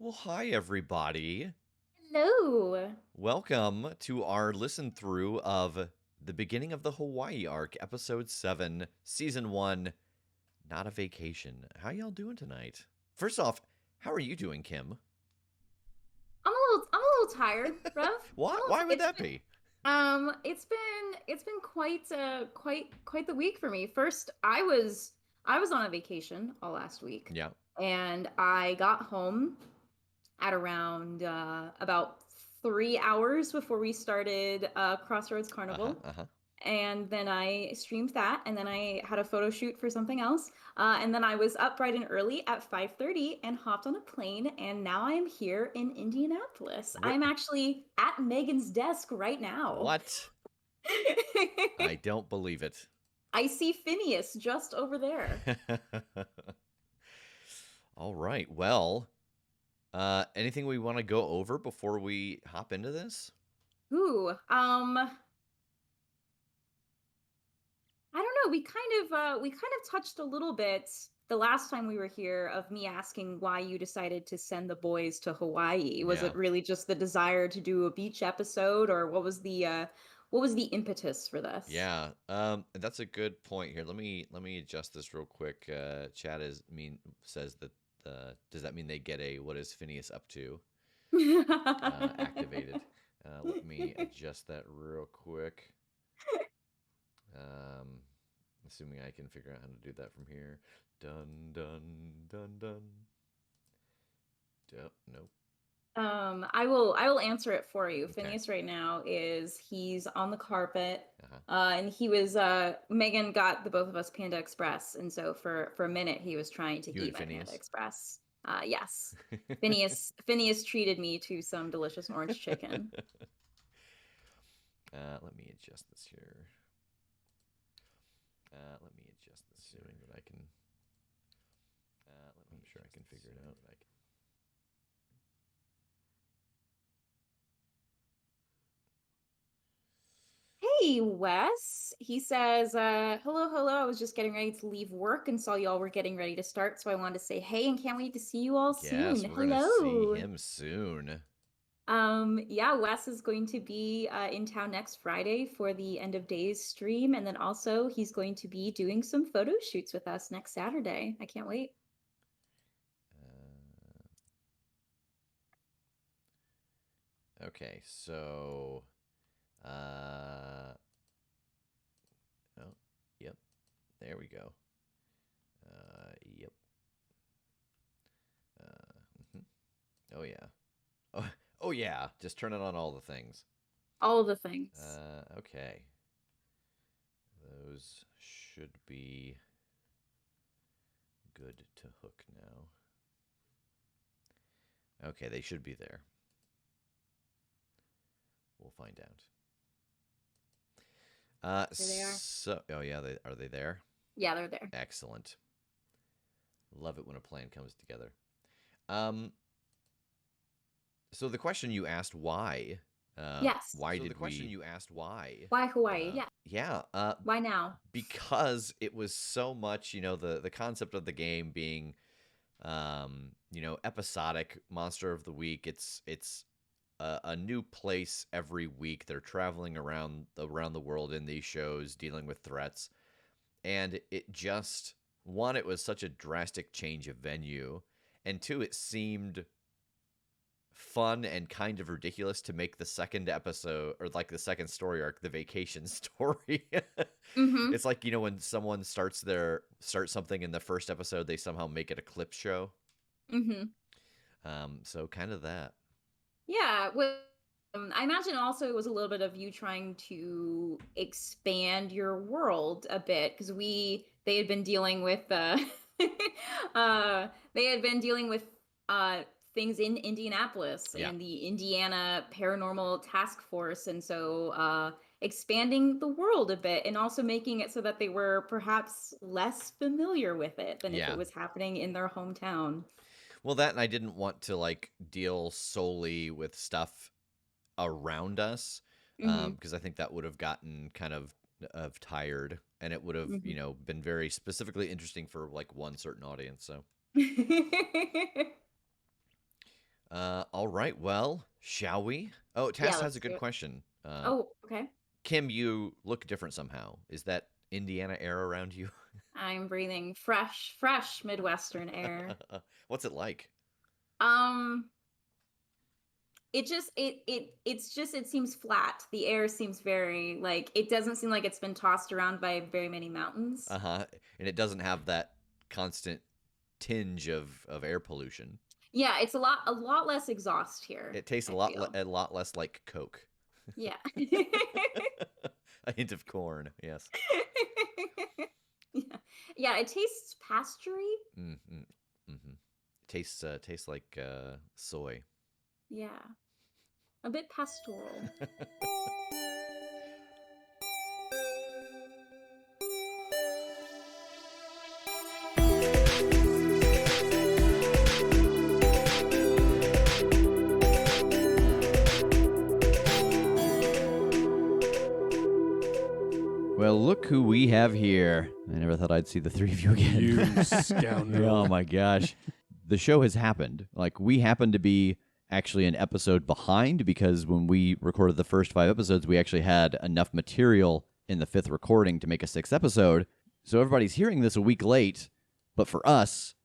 Well, hi, everybody. Hello. Welcome to our listen through of the beginning of the Hawaii arc, episode 7, season 1, Not a Vacation. How y'all doing tonight? First off, how are you doing, Kim? I'm a little tired, Rev. Why, I'm a little why would that be? it's been quite the week for me. First, I was on a vacation all last week, Yeah. and I got home at around about 3 hours before we started Crossroads Uh-huh, Carnival. uh-huh. And then I streamed that, and then I had a photo shoot for something else. And then I was up bright and early at 5:30 and hopped on a plane, and now I am here in Indianapolis. Where, I'm actually at Megan's desk right now. what? I don't believe it. I see Phineas just over there. All right. Well, anything we want to go over before we hop into this? Ooh, I don't know. We kind of touched a little bit the last time we were here of me asking why you decided to send the boys to Hawaii. Was Yeah. it really just the desire to do a beach episode, or what was the impetus for this? Yeah, that's a good point here. Let me adjust this real quick. Chat is mean says that does that mean they get a what is Phineas up to activated? Let me adjust that real quick. Um, assuming I can figure out how to do that from here. Dun dun dun dun. Nope. I will answer it for you. Okay. Phineas right now he's on the carpet. Uh-huh. And he was Megan got the both of us Panda Express, and so for a minute he was trying to You eat and my Panda Phineas. Express. Yes. Phineas treated me to some delicious orange chicken. Let me adjust this here. Let me adjust this, assuming that I can. I'm sure I can figure it out. Hey, Wes. He says, hello, hello. I was just getting ready to leave work and saw y'all were getting ready to start, so I wanted to say hey and can't wait to see you all soon. Yes, we're gonna see Hello. him soon. Yeah, Wes is going to be in town next Friday for the end of days stream, and then also he's going to be doing some photo shoots with us next Saturday. I can't wait. Uh, okay, so, uh, oh, yep, there we go. Yep. Mhm. Oh yeah. Oh yeah. Just turn it on all the things. All the things. Okay. Those should be good to hook now. Okay, they should be there. We'll find out. There they are. Oh yeah, are they there? Yeah, they're there. Excellent. Love it when a plan comes together. Um, so the question you asked, why? Yes. Why did we? Why? Why Hawaii? Yeah. Yeah. Why now? Because it was so much, the concept of the game being, episodic monster of the week. It's a new place every week. They're traveling around the world in these shows, dealing with threats, and it just one, it was such a drastic change of venue, and two, it seemed fun and kind of ridiculous to make the second episode or like the second story arc the vacation story. Mm-hmm. It's like, when someone starts something in the first episode, they somehow make it a clip show. Mm-hmm. So kind of that. Yeah, well, I imagine also it was a little bit of you trying to expand your world a bit because they had been dealing with they had been dealing with things in Indianapolis Yeah. and the Indiana Paranormal Task Force, and so expanding the world a bit and also making it so that they were perhaps less familiar with it than if it Yeah. was happening in their hometown. Well, that, and I didn't want to like deal solely with stuff around us, Hmm. because I think that would have gotten kind of tired, and it would have, Hmm. been very specifically interesting for like one certain audience. So All right. Well, shall we? Oh, Yeah, Tass has let's a do good it. question. Oh, okay. Kim, you look different somehow. Is that Indiana air around you? I'm breathing fresh Midwestern air. What's it like? Um, it just it's just it seems flat. The air seems very like it doesn't seem like it's been tossed around by very many mountains. Uh-huh. And it doesn't have that constant tinge of air pollution. Yeah, it's a lot less exhaust here, It tastes I feel. a lot less like Coke. Yeah. A hint of corn, yes. Yeah. Yeah, it tastes pastury. Mm-hmm. Mm-hmm. Tastes like soy. Yeah. A bit pastoral. Well, look who we have here. I never thought I'd see the three of you again. You scoundrel. Oh my gosh. The show has happened. Like, we happen to be actually an episode behind because when we recorded the first 5 episodes, we actually had enough material in the 5th recording to make a 6th episode. So everybody's hearing this a week late, but for us,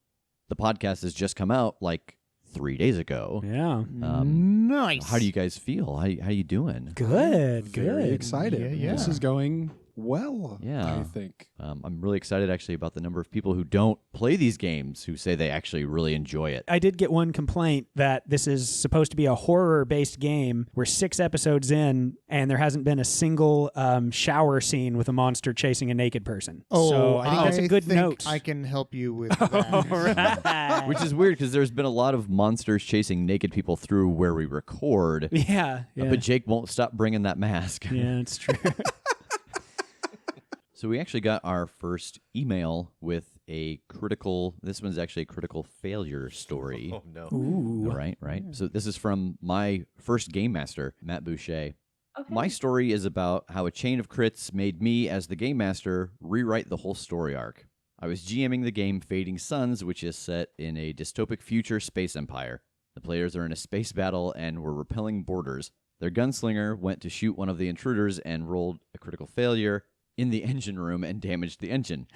the podcast has just come out like 3 days ago. Yeah. Nice. How do you guys feel? How you doing? Good. Very excited. Yeah. This is going well, Yeah. I think. I'm really excited actually about the number of people who don't play these games who say they actually really enjoy it. I did get one complaint that this is supposed to be a horror-based game. We're 6 episodes in, and there hasn't been a single shower scene with a monster chasing a naked person. So I think that's a good think note. I can help you with All that. right. Which is weird because there's been a lot of monsters chasing naked people through where we record, Yeah. but Jake won't stop bringing that mask. Yeah, it's true. So we actually got our first email with this one's actually a critical failure story. Oh no. Ooh. Right. So this is from my first game master, Matt Boucher. Okay. My story is about how a chain of crits made me, as the game master, rewrite the whole story arc. I was GMing the game Fading Suns, which is set in a dystopic future space empire. The players are in a space battle and were repelling borders. Their gunslinger went to shoot one of the intruders and rolled a critical failure in the engine room and damaged the engine.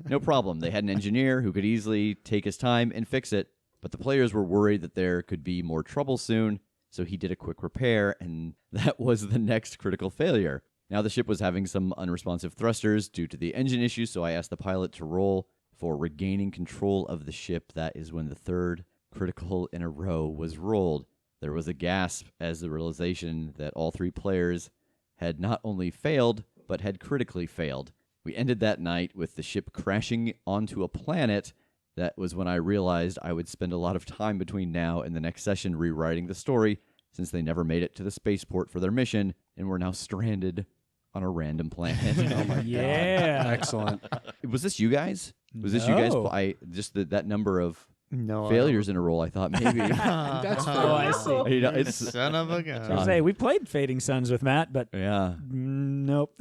No problem. They had an engineer who could easily take his time and fix it, but the players were worried that there could be more trouble soon, so he did a quick repair, and that was the next critical failure. Now the ship was having some unresponsive thrusters due to the engine issues, so I asked the pilot to roll for regaining control of the ship. That is when the 3rd critical in a row was rolled. There was a gasp as the realization that all 3 players had not only failed, but had critically failed. We ended that night with the ship crashing onto a planet. That was when I realized I would spend a lot of time between now and the next session rewriting the story, since they never made it to the spaceport for their mission, and were now stranded on a random planet. Oh my Yeah. God. Excellent. Was this you guys? Was this you guys? No. I just that number of No. failures in a row, I thought maybe. That's fair. Oh, I see. You know, it's Son of a I gun. was gonna say, we played Fading Suns with Matt, but yeah. nope.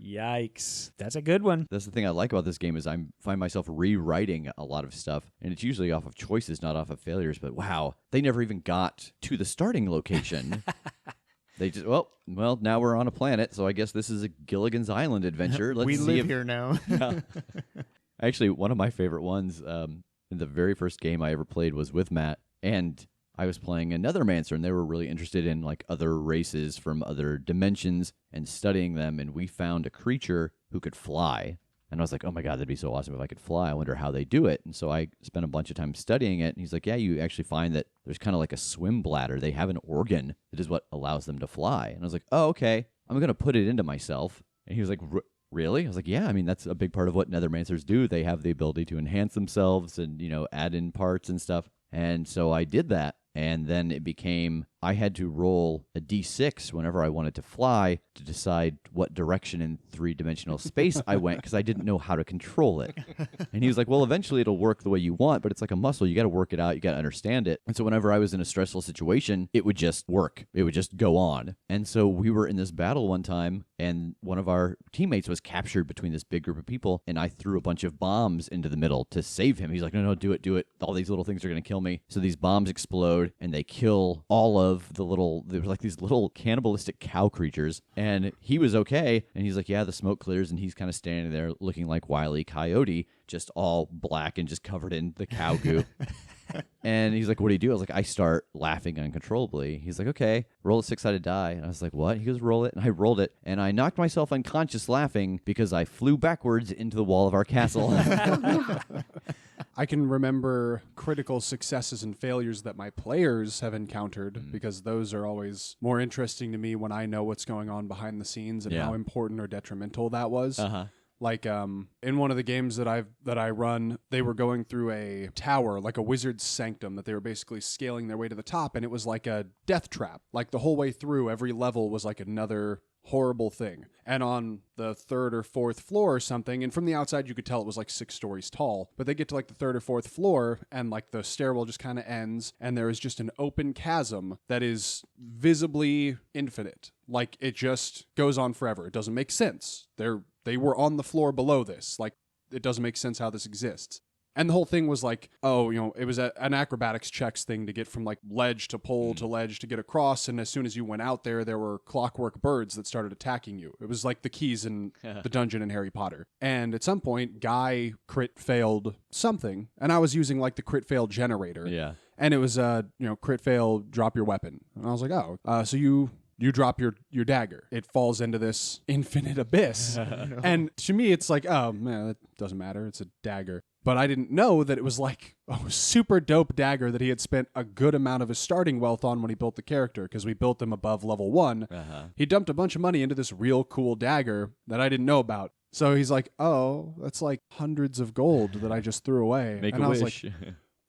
Yikes. That's a good one. That's the thing I like about this game is I find myself rewriting a lot of stuff, and it's usually off of choices, not off of failures. But wow, they never even got to the starting location. They just well, now we're on a planet, so I guess this is a Gilligan's Island adventure. Let's we see live if, here now. Yeah. Actually, one of my favorite ones in the very first game I ever played was with Matt, and I was playing another Mancer, and they were really interested in like other races from other dimensions and studying them, and we found a creature who could fly. And I was like, oh my God, that'd be so awesome if I could fly. I wonder how they do it. And so I spent a bunch of time studying it, and he's like, yeah, you actually find that there's kind of like a swim bladder. They have an organ that is what allows them to fly. And I was like, oh, okay, I'm going to put it into myself. And he was like, really? I was like, yeah, I mean, that's a big part of what Nethermancers do. They have the ability to enhance themselves and, add in parts and stuff. And so I did that. And then it became I had to roll a d6 whenever I wanted to fly to decide what direction in three-dimensional space I went because I didn't know how to control it. And he was like, well, eventually it'll work the way you want, but it's like a muscle. You got to work it out. You got to understand it. And so whenever I was in a stressful situation, it would just work. It would just go on. And so we were in this battle one time, and one of our teammates was captured between this big group of people, and I threw a bunch of bombs into the middle to save him. He's like, no, do it. All these little things are going to kill me. So these bombs explode, and they kill all of the there were like these little cannibalistic cow creatures, and he was okay. And he's like, yeah, the smoke clears, and he's kind of standing there looking like Wile E. Coyote, just all black and just covered in the cow goo. And he's like, what do you do? I was like, I start laughing uncontrollably. He's like, okay, roll a 6-sided die. And I was like, what? He goes, roll it. And I rolled it. And I knocked myself unconscious laughing because I flew backwards into the wall of our castle. I can remember critical successes and failures that my players have encountered because those are always more interesting to me when I know what's going on behind the scenes and how important or detrimental that was. Like in one of the games that I run, they were going through a tower, like a wizard's sanctum, that they were basically scaling their way to the top, and it was like a death trap. Like the whole way through, every level was like another horrible thing. And on the 3rd or 4th floor or something, and from the outside you could tell it was like 6 stories tall, but they get to like the 3rd or 4th floor, and like the stairwell just kind of ends, and there is just an open chasm that is visibly infinite. Like it just goes on forever. It doesn't make sense. They were on the floor below this. Like, it doesn't make sense how this exists. And the whole thing was like, it was an acrobatics checks thing to get from like ledge to pole to ledge to get across. And as soon as you went out there were clockwork birds that started attacking you. It was like the keys in the dungeon in Harry Potter. And at some point, Guy crit failed something. And I was using like the crit fail generator. Yeah. And it was, crit fail, drop your weapon. And I was like, so you drop your dagger. It falls into this infinite abyss. No. And to me, it's like, oh, man, that doesn't matter. It's a dagger. But I didn't know that it was like a super dope dagger that he had spent a good amount of his starting wealth on when he built the character, because we built them above level 1. He dumped a bunch of money into this real cool dagger that I didn't know about. So he's like, oh, that's like hundreds of gold that I just threw away. Make and a I wish. was like,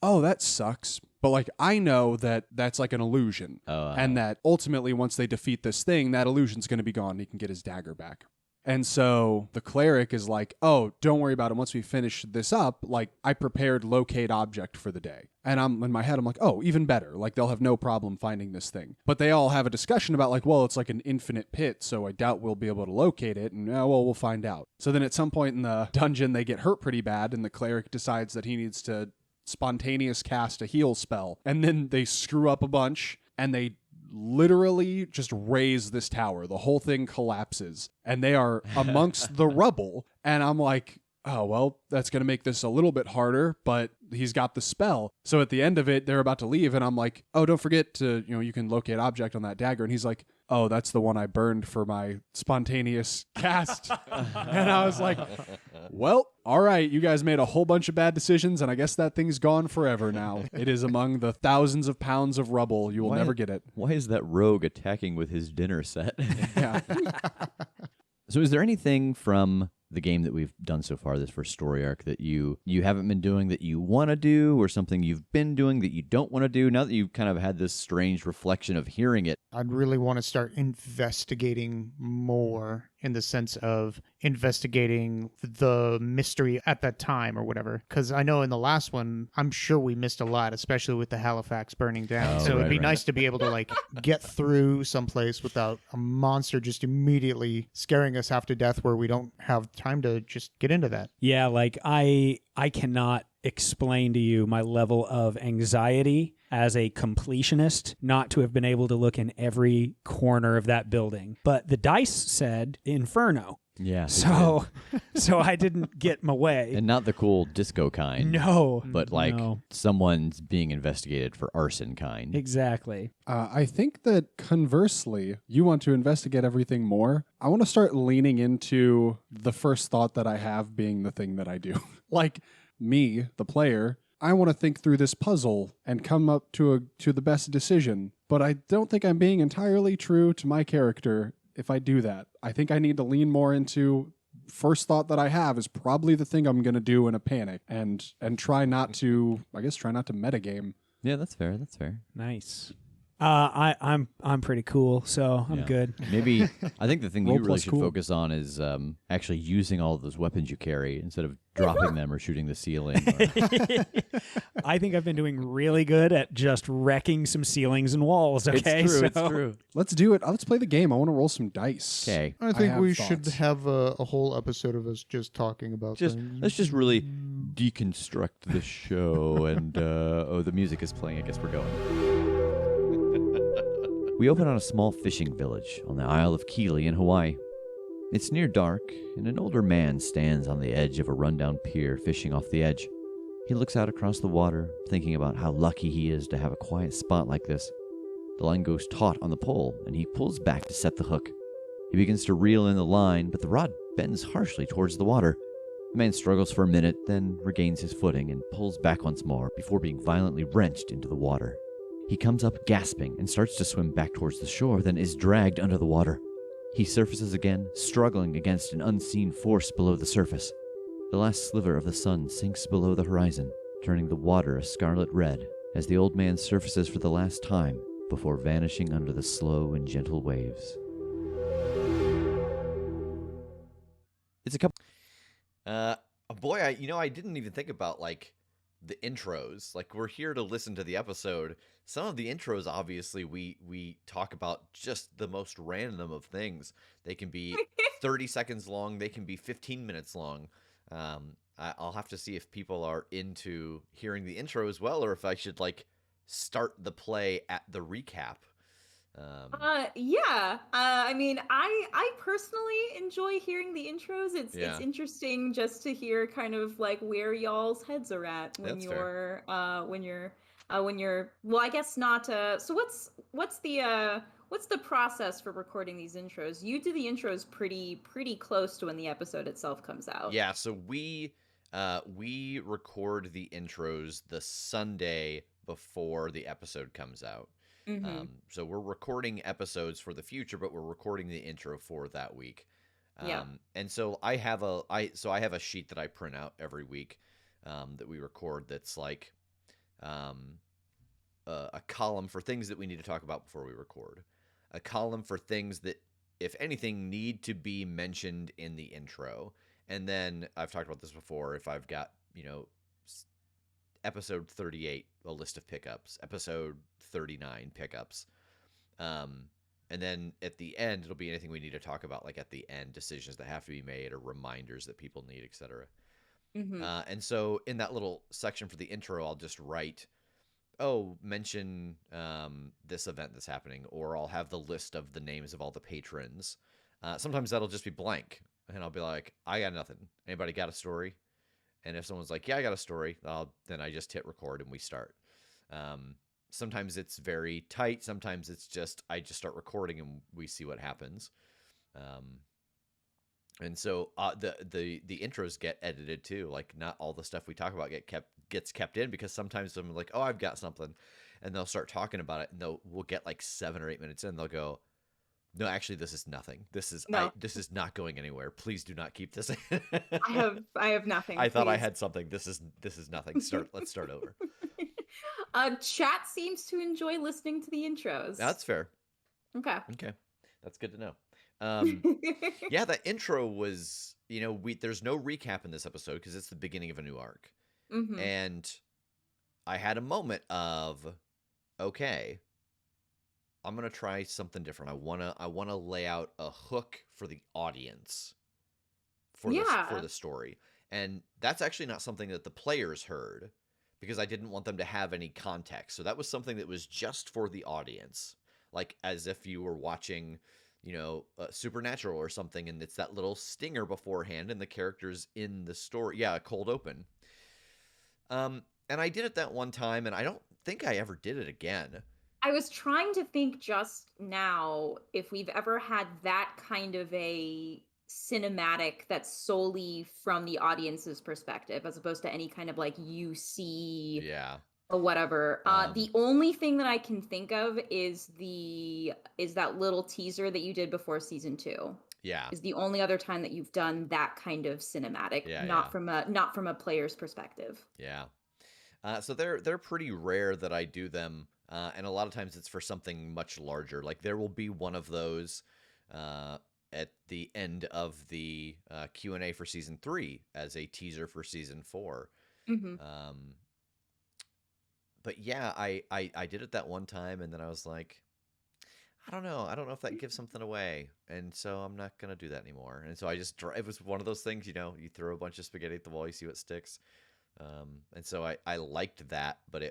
oh, that sucks. But like, I know that that's like an illusion. And that ultimately, once they defeat this thing, that illusion's going to be gone. And he can get his dagger back. And so the cleric is like, oh, don't worry about it. Once we finish this up, like, I prepared locate object for the day. And I'm in my head, I'm like, oh, even better. Like, they'll have no problem finding this thing. But they all have a discussion about like, well, it's like an infinite pit, so I doubt we'll be able to locate it. And we'll find out. So then at some point in the dungeon, they get hurt pretty bad, and the cleric decides that he needs to spontaneous cast a heal spell. And then they screw up a bunch, and they literally just raise this tower. The whole thing collapses, and they are amongst the rubble. And I'm like, oh, well, that's going to make this a little bit harder, but he's got the spell. So at the end of it, they're about to leave, and I'm like, oh, don't forget to, you can locate object on that dagger. And he's like, oh, that's the one I burned for my spontaneous cast. And I was like, well, all right, you guys made a whole bunch of bad decisions, and I guess that thing's gone forever now. It is among the thousands of pounds of rubble. You will never get it. Why is that rogue attacking with his dinner set? Yeah. So is there anything from the game that we've done so far, this first story arc, that you haven't been doing that you want to do, or something you've been doing that you don't want to do, now that you've kind of had this strange reflection of hearing it? I'd really want to start investigating more, in the sense of investigating the mystery at that time or whatever. Because I know in the last one, I'm sure we missed a lot, especially with the Halifax burning down. So it'd be nice to be able to like get through someplace without a monster just immediately scaring us half to death, where we don't have time to just get into that. Yeah, like I cannot explain to you my level of anxiety as a completionist not to have been able to look in every corner of that building. But the dice said Inferno. Yeah. So I didn't get my way. And not the cool disco kind. No. But like someone's being investigated for arson kind. Exactly. I think that conversely, you want to investigate everything more. I want to start leaning into the first thought that I have being the thing that I do. Like me, the player, I want to think through this puzzle and come up to the best decision. But I don't think I'm being entirely true to my character if I do that. I think I need to lean more into first thought that I have is probably the thing I'm going to do in a panic, and try not to metagame. Yeah, that's fair. That's fair. Nice. I'm pretty cool, so I'm good. Maybe I think the thing you Roll really plus should cool. focus on is actually using all of those weapons you carry instead of dropping them or shooting the ceiling. Or... I think I've been doing really good at just wrecking some ceilings and walls. Okay, It's so true. Let's do it. Let's play the game. I want to roll some dice. Okay. I think have we should thoughts. have a whole episode of us just talking about things. Let's just really deconstruct the show. And the music is playing. I guess we're going. We open on a small fishing village on the Isle of Kili in Hawaii. It's near dark, and an older man stands on the edge of a rundown pier fishing off the edge. He looks out across the water, thinking about how lucky he is to have a quiet spot like this. The line goes taut on the pole, and he pulls back to set the hook. He begins to reel in the line, but the rod bends harshly towards the water. The man struggles for a minute, then regains his footing and pulls back once more before being violently wrenched into the water. He comes up gasping and starts to swim back towards the shore, then is dragged under the water. He surfaces again, struggling against an unseen force below the surface. The last sliver of the sun sinks below the horizon, turning the water a scarlet red as the old man surfaces for the last time before vanishing under the slow and gentle waves. It's a couple. Boy, I didn't even think about like the intros. Like, we're here to listen to the episode. Some of the intros, obviously, we talk about just the most random of things. They can be 30 seconds long. They can be 15 minutes long. I'll have to see if people are into hearing the intro as well, or if I should like start the play at the recap. Yeah. I mean, I personally enjoy hearing the intros. It's Yeah. interesting just to hear kind of like where y'all's heads are at when That's you're well, I guess not. So what's the process for recording these intros? You do the intros pretty close to when the episode itself comes out. Yeah, so we record the intros the Sunday before the episode comes out. Mm-hmm. So we're recording episodes for the future, but we're recording the intro for that week. Yeah. And so I have a sheet that I print out every week that we record that's like a column for things that we need to talk about before we record, a column for things that, if anything, need to be mentioned in the intro. And then I've talked about this before. If I've got, episode 38, a list of pickups, episode 39 pickups. And then at the end, it'll be anything we need to talk about, like at the end, decisions that have to be made or reminders that people need, etc. Mm-hmm. And so in that little section for the intro, I'll just write, mention this event that's happening, or I'll have the list of the names of all the patrons. Sometimes that'll just be blank, and I'll be like, I got nothing. Anybody got a story? And if someone's like, yeah, I got a story, then I just hit record and we start. Sometimes it's very tight. Sometimes it's just, I just start recording and we see what happens. And so the intros get edited too. Like, not all the stuff we talk about gets kept in, because sometimes someone's like, oh, I've got something, and they'll start talking about it, and we'll get like 7 or 8 minutes in, they'll go, no, actually, this is nothing. This is not going anywhere. Please do not keep this in. I have nothing. I thought I please. had something. This is nothing. Let's start over. Chat seems to enjoy listening to the intros. That's fair. Okay. Okay, that's good to know. Yeah, the intro was, there's no recap in this episode because it's the beginning of a new arc. Mm-hmm. And I had a moment of, okay, I'm going to try something different. I want to lay out a hook for the audience for the story. And that's actually not something that the players heard, because I didn't want them to have any context. So that was something that was just for the audience, like as if you were watching, Supernatural or something, and it's that little stinger beforehand and the characters in the story. Yeah, a cold open. And I did it that one time, and I don't think I ever did it again. I was trying to think just now if we've ever had that kind of a cinematic that's solely from the audience's perspective, as opposed to any kind of like UC or whatever. The only thing that I can think of is that little teaser that you did before season 2. Yeah, is the only other time that you've done that kind of cinematic, from a player's perspective. Yeah. So they're pretty rare that I do them And a lot of times it's for something much larger. Like there will be one of those at the end of the Q&A for season 3 as a teaser for season 4. Mm-hmm. But yeah, I did it that one time, and then I was like, I don't know if that gives something away, and so I'm not gonna do that anymore. And so it was one of those things, you throw a bunch of spaghetti at the wall, you see what sticks. And so I liked that, but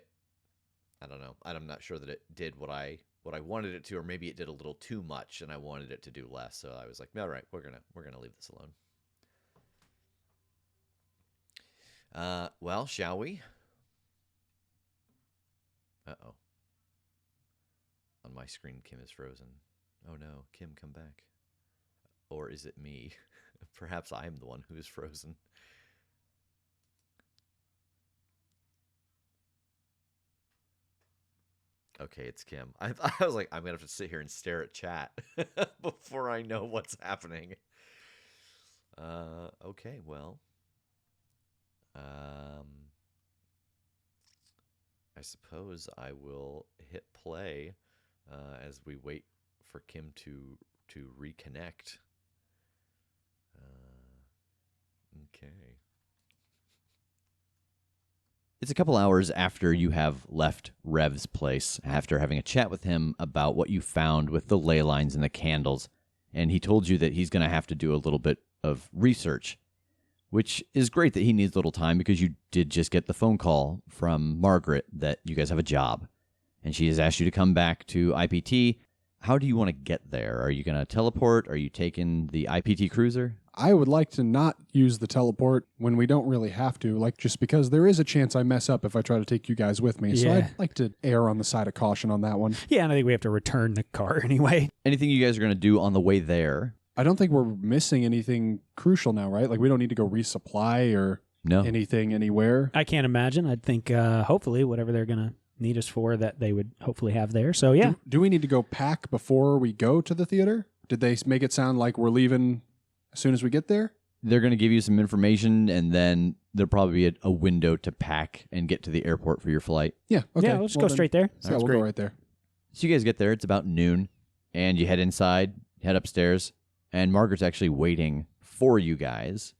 I don't know, I'm not sure that it did what I wanted it to, or maybe it did a little too much, and I wanted it to do less. So I was like, all right, we're gonna leave this alone. Well, shall we? Uh-oh. On my screen, Kim is frozen. Oh no, Kim, come back. Or is it me? Perhaps I am the one who is frozen. Okay, it's Kim. I was like, I'm going to have to sit here and stare at chat before I know what's happening. Okay, well. I suppose I will hit play as we wait for Kim to reconnect. Okay. It's a couple hours after you have left Rev's place, after having a chat with him about what you found with the ley lines and the candles, and he told you that he's going to have to do a little bit of research, which is great that he needs a little time because you did just get the phone call from Margaret that you guys have a job, and she has asked you to come back to IPT. How do you want to get there? Are you going to teleport? Are you taking the IPT cruiser? I would like to not use the teleport when we don't really have to, like just because there is a chance I mess up if I try to take you guys with me. So Yeah. I'd like to err on the side of caution on that one. Yeah, and I think we have to return the car anyway. Anything you guys are going to do on the way there? I don't think we're missing anything crucial now, right? Like we don't need to go resupply or No. anything anywhere. I can't imagine. I'd think hopefully whatever they're going to need us for that they would hopefully have there. So yeah. Do we need to go pack before we go to the theater? Did they make it sound like we're leaving as soon as we get there? They're going to give you some information, and then there'll probably be a window to pack and get to the airport for your flight. Yeah. Okay. Yeah, let's Well, go then- straight there. Yeah, we'll go right there. So you guys get there. It's about noon, and you head inside, head upstairs, and Margaret's actually waiting for you guys.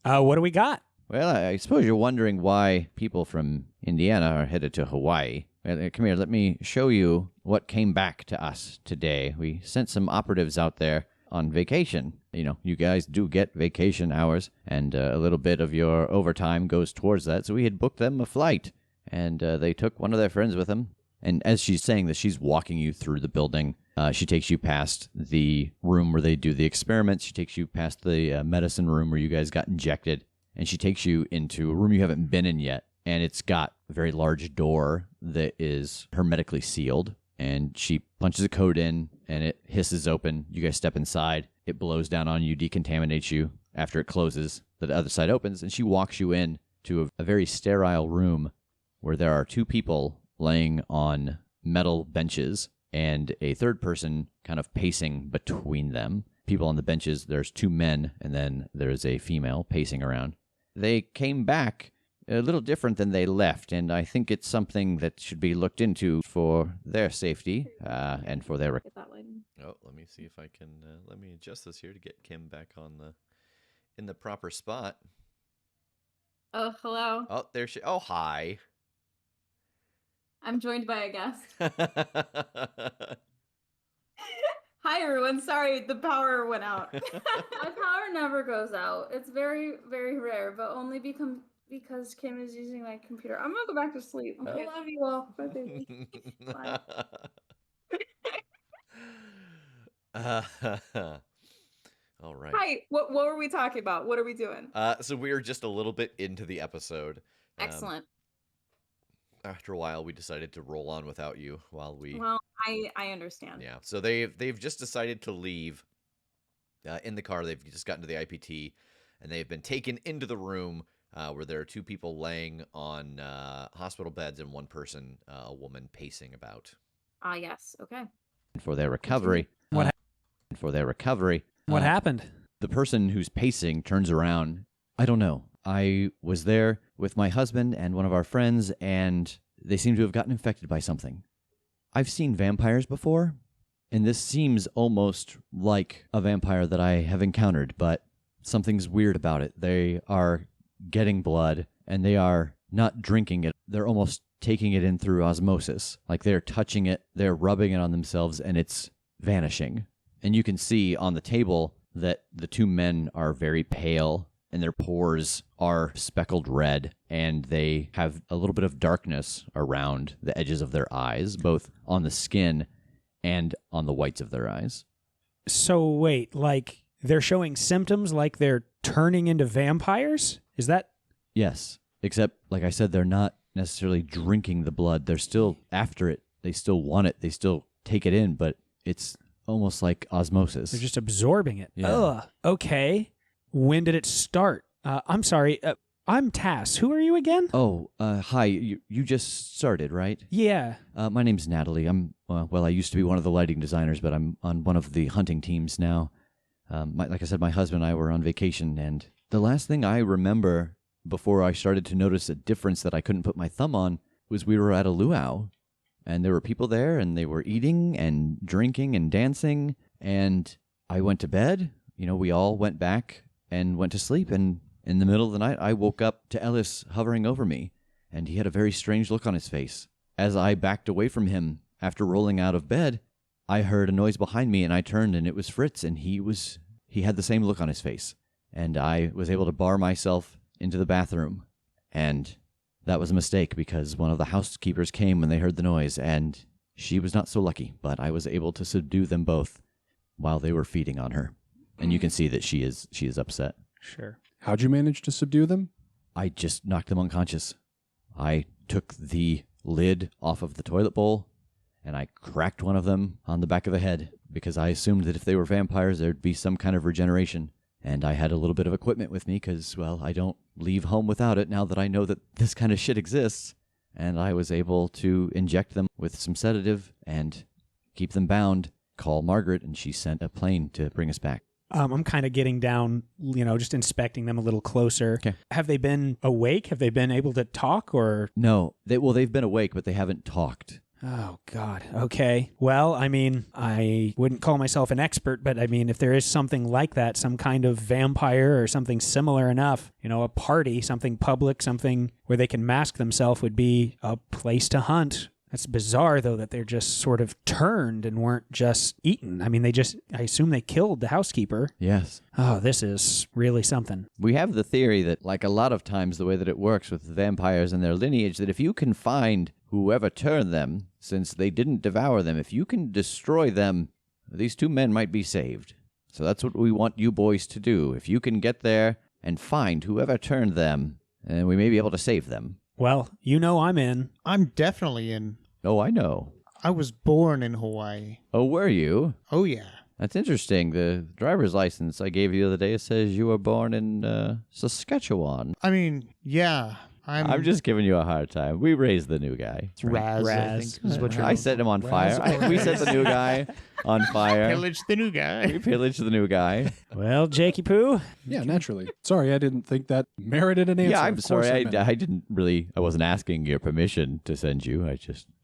What do we got? Well, I suppose you're wondering why people from Indiana are headed to Hawaii. Well, come here, let me show you what came back to us today. We sent some operatives out there on vacation. You know, you guys do get vacation hours, and a little bit of your overtime goes towards that. So we had booked them a flight, and they took one of their friends with them. And as she's saying this, she's walking you through the building. She takes you past the room where they do the experiments. She takes you past the medicine room where you guys got injected. And she takes you into a room you haven't been in yet. And it's got a very large door that is hermetically sealed. And she punches a code in, and it hisses open. You guys step inside. It blows down on you, decontaminates you. After it closes, the other side opens, and she walks you in to a very sterile room where there are two people laying on metal benches and a third person kind of pacing between them. People on the benches, there's two men, and then there's a female pacing around. They came back a little different than they left, and I think it's something that should be looked into for their safety and for their... Get that lighting. Oh, let me see if I can. Let me adjust this here to get Kim back in the proper spot. Oh, hello. Oh, there she. Oh, hi. I'm joined by a guest. Hi, everyone. Sorry, the power went out. My power never goes out. It's very, very rare, but only because Kim is using my computer. I'm gonna go back to sleep. I love you all. Bye, baby. Bye. All right. Hi. What were we talking about? What are we doing? So we are just a little bit into the episode. Excellent. After a while, we decided to roll on without you while we. Well, I understand. Yeah. So they've just decided to leave. In the car, they've just gotten to the IPT, and they've been taken into the room where there are two people laying on hospital beds and one person, a woman, pacing about. Ah, yes. Okay. For their recovery. What For their recovery. What happened? The person who's pacing turns around. I don't know. I was there with my husband and one of our friends, and they seem to have gotten infected by something. I've seen vampires before, and this seems almost like a vampire that I have encountered, but something's weird about it. They are getting blood, and they are not drinking it. They're almost taking it in through osmosis. Like they're touching it, they're rubbing it on themselves, and it's vanishing. And you can see on the table that the two men are very pale, and their pores are speckled red, and they have a little bit of darkness around the edges of their eyes, both on the skin and on the whites of their eyes. So wait, like they're showing symptoms like they're turning into vampires? Is that... Yes, except, like I said, they're not necessarily drinking the blood. They're still after it. They still want it. They still take it in, but it's almost like osmosis. They're just absorbing it. Yeah. Ugh. Okay. When did it start? I'm sorry. I'm Tass. Who are you again? Oh, hi. You just started, right? Yeah. My name's Natalie. I used to be one of the lighting designers, but I'm on one of the hunting teams now. Like I said, my husband and I were on vacation, and the last thing I remember before I started to notice a difference that I couldn't put my thumb on was we were at a luau, and there were people there, and they were eating and drinking and dancing, and I went to bed. We all went back and went to sleep, and in the middle of the night, I woke up to Ellis hovering over me, and he had a very strange look on his face. As I backed away from him after rolling out of bed, I heard a noise behind me, and I turned, and it was Fritz, and he had the same look on his face. And I was able to bar myself into the bathroom, and that was a mistake because one of the housekeepers came when they heard the noise, and she was not so lucky, but I was able to subdue them both while they were feeding on her. And you can see that she is upset. Sure. How'd you manage to subdue them? I just knocked them unconscious. I took the lid off of the toilet bowl, and I cracked one of them on the back of the head because I assumed that if they were vampires, there'd be some kind of regeneration. And I had a little bit of equipment with me because, well, I don't leave home without it now that I know that this kind of shit exists. And I was able to inject them with some sedative and keep them bound, call Margaret, and she sent a plane to bring us back. I'm kind of getting down, just inspecting them a little closer. Okay. Have they been awake? Have they been able to talk or? No, they've been awake, but they haven't talked. Oh, God. Okay. Well, I wouldn't call myself an expert, but if there is something like that, some kind of vampire or something similar enough, a party, something public, something where they can mask themselves would be a place to hunt. That's bizarre, though, that they're just sort of turned and weren't just eaten. I assume they killed the housekeeper. Yes. Oh, this is really something. We have the theory that, like a lot of times the way that it works with vampires and their lineage, that if you can find whoever turned them, since they didn't devour them, if you can destroy them, these two men might be saved. So that's what we want you boys to do. If you can get there and find whoever turned them, we may be able to save them. Well, I'm in. I'm definitely in. Oh, I know. I was born in Hawaii. Oh, were you? Oh, yeah. That's interesting. The driver's license I gave you the other day says you were born in Saskatchewan. Yeah. I'm just giving you a hard time. We raised the new guy. Raz, I Raz. think is what you're I set him on fire. We set the new guy on fire. Pillage the new guy. We pillaged the new guy. Well, Jakey Poo. Yeah, naturally. Sorry, I didn't think that merited an answer. Yeah, I'm Of course sorry. meant it. I didn't really. I wasn't asking your permission to send you.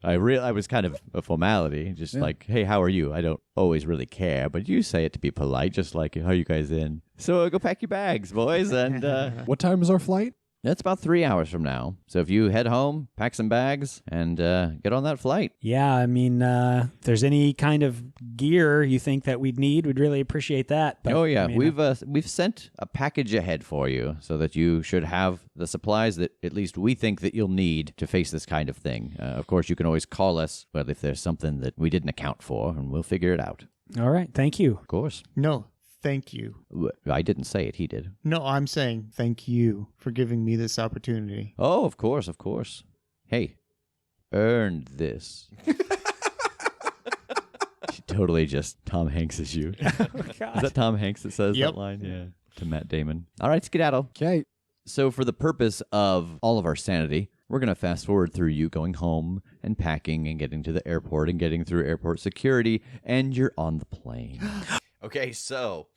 I was kind of a formality. Just like, hey, how are you? I don't always really care, but you say it to be polite. Just like, how are you guys in? So go pack your bags, boys, and What time is our flight? that's about 3 hours from now. So if you head home, pack some bags, and get on that flight. Yeah, if there's any kind of gear you think that we'd need, we'd really appreciate that. But, Oh yeah, we've sent a package ahead for you so that you should have the supplies that at least we think that you'll need to face this kind of thing. Of course, you can always call us, well, if there's something that we didn't account for, and we'll figure it out. All right, thank you. Of course. No, thank you. I didn't say it, he did. No, I'm saying thank you for giving me this opportunity. Oh, of course, of course. Hey, earned this. She totally just Tom Hanks is you. Oh, God. Is that Tom Hanks that says Yep. that line? Yeah. To Matt Damon. All right, skedaddle. Okay. So for the purpose of all of our sanity, we're going to fast forward through you going home and packing and getting to the airport and getting through airport security, and you're on the plane. Okay, so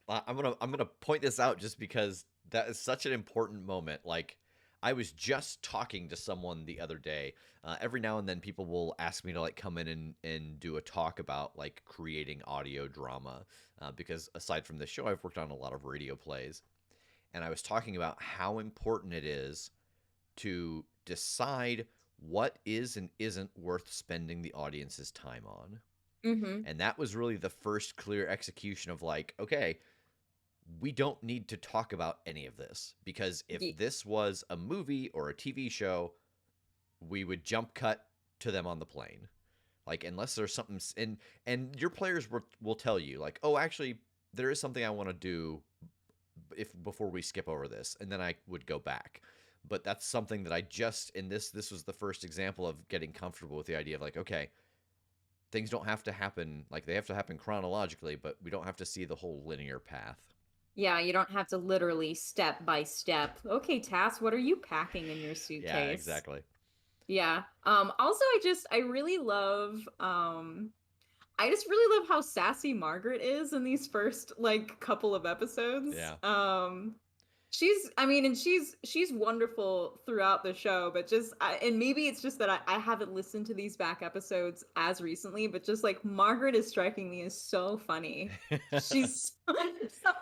I'm gonna point this out just because that is such an important moment. Like, I was just talking to someone the other day. Every now and then people will ask me to like come in and do a talk about like creating audio drama, because aside from this show, I've worked on a lot of radio plays. And I was talking about how important it is to decide what is and isn't worth spending the audience's time on. Mm-hmm. And that was really the first clear execution of like, okay, we don't need to talk about any of this, because if this was a movie or a TV show, we would jump cut to them on the plane. Like, unless there's something, and your players will tell you like, oh, actually there is something I want to do before we skip over this, and then I would go back. But that's something that I just, this was the first example of getting comfortable with the idea of like, okay, things don't have to happen, like they have to happen chronologically, but we don't have to see the whole linear path. Yeah, you don't have to literally step by step. Okay, Tass, what are you packing in your suitcase? Yeah, exactly. Yeah. Also, I really love, I just really love how sassy Margaret is in these first like couple of episodes. Yeah. She's wonderful throughout the show, but and maybe it's just that I haven't listened to these back episodes as recently, but just like Margaret is striking me as so funny. She's so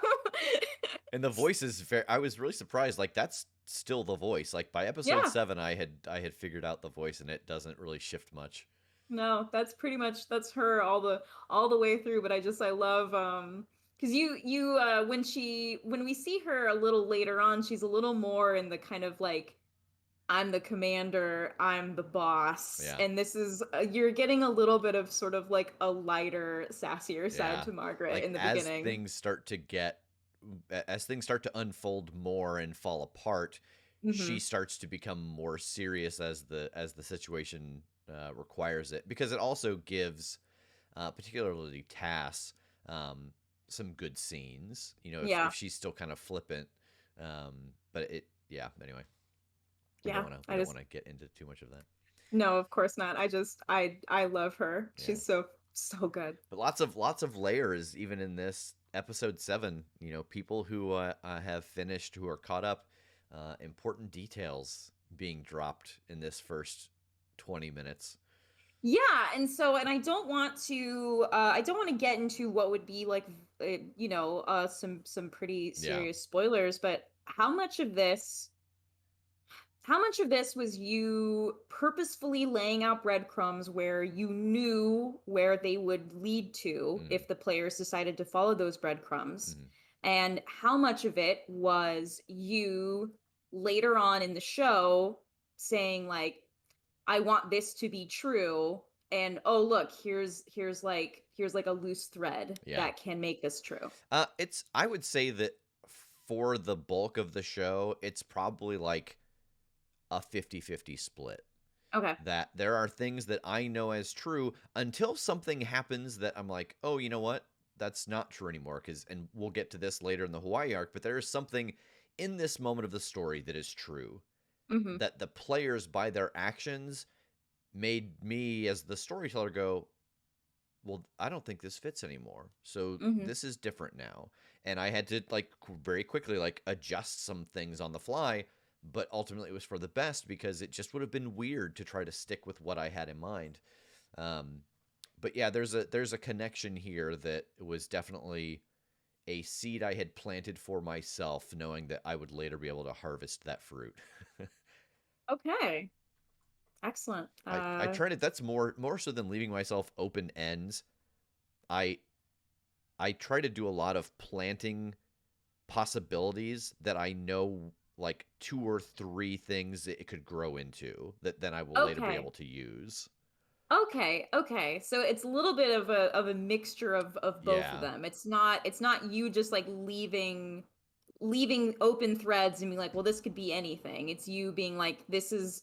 and the voice is very, I was really surprised. Like that's still the voice. Like by episode 7, I had figured out the voice, and it doesn't really shift much. No, that's her all the way through. But I love because when we see her a little later on, she's a little more in the kind of like, I'm the commander, I'm the boss. Yeah. And this is, you're getting a little bit of sort of like a lighter, sassier side to Margaret like, in the beginning. As things start to unfold more and fall apart, she starts to become more serious as the situation requires it, because it also gives, particularly Tass, some good scenes, if she's still kind of flippant, but anyway, I don't want to get into too much of that. No, of course not. I love her. Yeah. She's so good. But lots of layers even in this episode 7. People who have finished, who are caught up, important details being dropped in this first 20 minutes. Yeah, and I don't want to get into what would be like some pretty serious spoilers, but how much of this was you purposefully laying out breadcrumbs where you knew where they would lead to if the players decided to follow those breadcrumbs? And how much of it was you later on in the show saying like, I want this to be true, and oh look, here's like a loose thread that can make this true. I would say that for the bulk of the show, it's probably like a 50-50 split. Okay. That there are things that I know as true until something happens that I'm like, oh, you know what? That's not true anymore. And we'll get to this later in the Hawaii arc, but there is something in this moment of the story that is true. That the players, by their actions, made me as the storyteller go, well, I don't think this fits anymore. So this is different now. And I had to like very quickly like adjust some things on the fly, but ultimately it was for the best, because it just would have been weird to try to stick with what I had in mind. But yeah, there's a connection here that was definitely a seed I had planted for myself, knowing that I would later be able to harvest that fruit. Okay. Excellent. I try to, that's more so than leaving myself open ends. I try to do a lot of planting possibilities that I know like 2 or 3 things that it could grow into that then I will later be able to use. Okay. So it's a little bit of a mixture of both of them. It's not you just like leaving open threads and being like, well, this could be anything. It's you being like, this is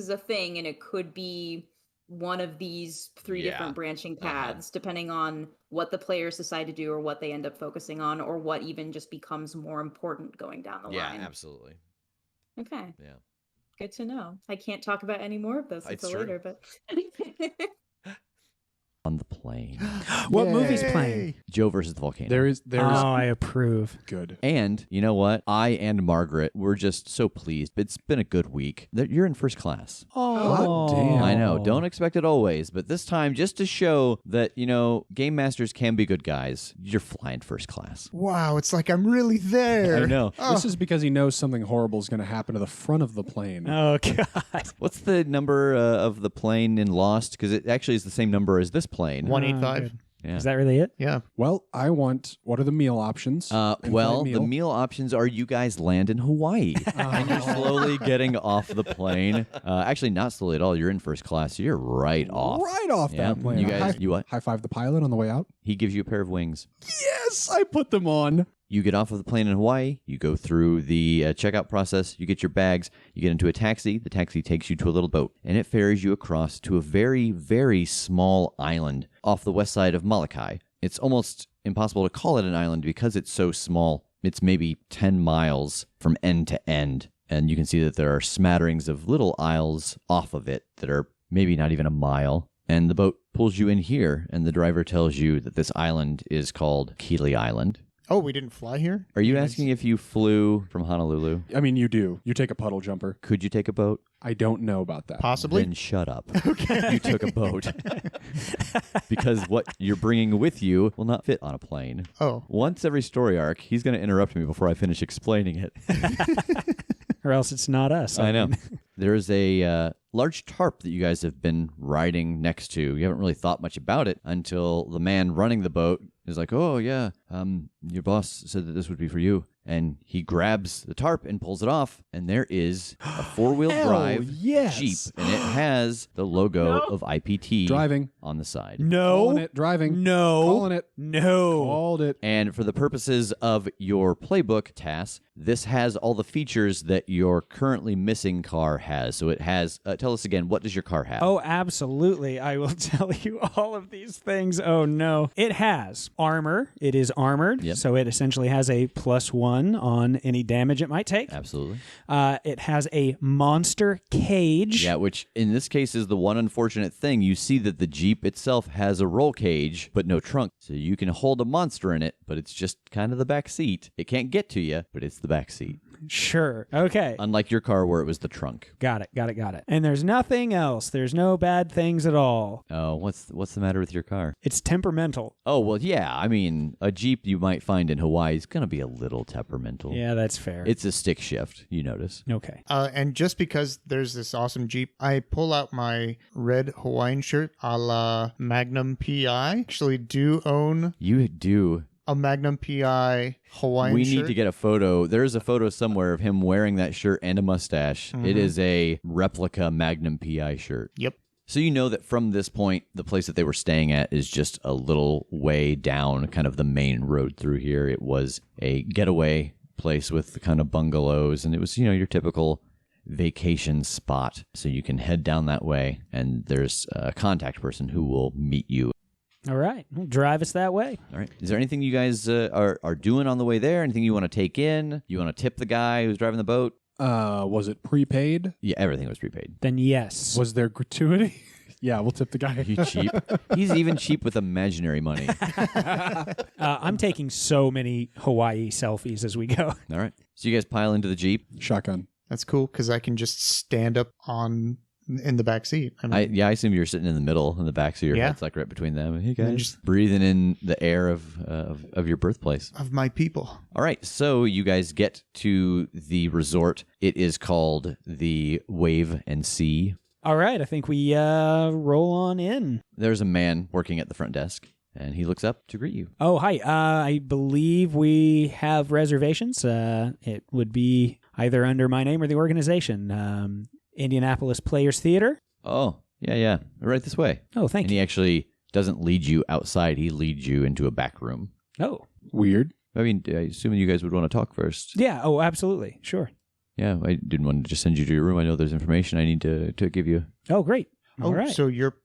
a thing, and it could be one of these 3 different branching paths, depending on what the players decide to do or what they end up focusing on, or what even just becomes more important going down the line. Yeah, absolutely. Okay. Yeah. Good to know. I can't talk about any more of this until later, but on the plane. What movie's playing? Joe versus the volcano. There's Oh, I approve. good. And you know what? I and Margaret were just so pleased. It's been a good week. You're in first class. Oh, damn. I know. Don't expect it always, but this time, just to show that, game masters can be good guys, you're flying first class. Wow, it's like I'm really there. I know. This is because he knows something horrible is going to happen to the front of the plane. Oh, God. What's the number of the plane in Lost? Because it actually is the same number as this plane. 185. Yeah. Is that really it? Yeah. Well, what are the meal options? The meal options are you guys land in Hawaii and you're slowly getting off the plane. Actually, not slowly at all. You're in first class. So you're right off. Right off Yeah. that plane. You guys, you what? High five the pilot on the way out. He gives you a pair of wings. Yes, I put them on. You get off of the plane in Hawaii, you go through the checkout process, you get your bags, you get into a taxi, the taxi takes you to a little boat, and it ferries you across to a very, very small island off the west side of Molokai. It's almost impossible to call it an island because it's so small. It's maybe 10 miles from end to end, and you can see that there are smatterings of little isles off of it that are maybe not even a mile. And the boat pulls you in here, and the driver tells you that this island is called Kili Island. Oh, we didn't fly here? Are you asking if you flew from Honolulu? I mean, you do. You take a puddle jumper. Could you take a boat? I don't know about that. Possibly. Then shut up. Okay. You took a boat. Because what you're bringing with you will not fit on a plane. Oh. Once every story arc, he's going to interrupt me before I finish explaining it. Or else it's not us. I know. There is a large tarp that you guys have been riding next to. You haven't really thought much about it until the man running the boat is like, oh, yeah, your boss said that this would be for you. And he grabs the tarp and pulls it off, and there is a four-wheel drive yes. Jeep, and it has the logo of IPT Driving. on the side. No. Calling it. Driving. No. Calling it. No. Called it. And for the purposes of your playbook, Tass, this has all the features that your currently missing car has. So it has, tell us again, what does your car have? Oh, absolutely. I will tell you all of these things. Oh, no. It has armor. It is armored. Yep. So it essentially has a +1 on any damage it might take. Absolutely. It has a monster cage. Yeah, which in this case is the one unfortunate thing. You see that the Jeep itself has a roll cage, but no trunk. So you can hold a monster in it, but it's just kind of the back seat. It can't get to you, but it's the back seat. Sure. Okay. Unlike your car where it was the trunk. Got it. And there's nothing else. There's no bad things at all. Oh, what's the matter with your car? It's temperamental. Oh, well, yeah. I mean, a Jeep you might find in Hawaii is going to be a little temperamental. Yeah, that's fair. It's a stick shift, you notice. Okay. And just because there's this awesome Jeep, I pull out my red Hawaiian shirt a la Magnum PI. Actually do own You do. a Magnum PI Hawaiian We shirt. need to get a photo. There's a photo somewhere of him wearing that shirt and a mustache. It is a replica Magnum PI shirt. Yep. So you know that from this point, the place that they were staying at is just a little way down kind of the main road through here. It was a getaway place with the kind of bungalows, and it was, your typical vacation spot. So you can head down that way, and there's a contact person who will meet you. All right. Well, drive us that way. All right. Is there anything you guys are doing on the way there? Anything you want to take in? You want to tip the guy who's driving the boat? Was it prepaid? Yeah, everything was prepaid. Then yes. Was there gratuity? Yeah, we'll tip the guy. You cheap. He's even cheap with imaginary money. I'm taking so many Hawaii selfies as we go. All right. So you guys pile into the Jeep. Shotgun. That's cool because I can just stand up in the back seat. I assume you're sitting in the middle, in the back, so your Yeah. head's like right between them. Hey then guys, just- breathing in the air of your birthplace. of my people. All right, so you guys get to the resort. It is called the Wave and Sea. All right. I think we roll on in. There's a man working at the front desk, and he looks up to greet you. Oh, hi. I believe we have reservations. It would be either under my name or the organization. Indianapolis Players Theater. Oh, yeah, right this way. Oh, thank And you. he actually doesn't lead you outside. He leads you into a back room. Oh, Weird. I mean, I assume you guys would want to talk first. yeah. Oh, absolutely. Sure. Yeah, I didn't want to just send you to your room. I know there's information I need to give you. Oh, great. All Oh, right. so you're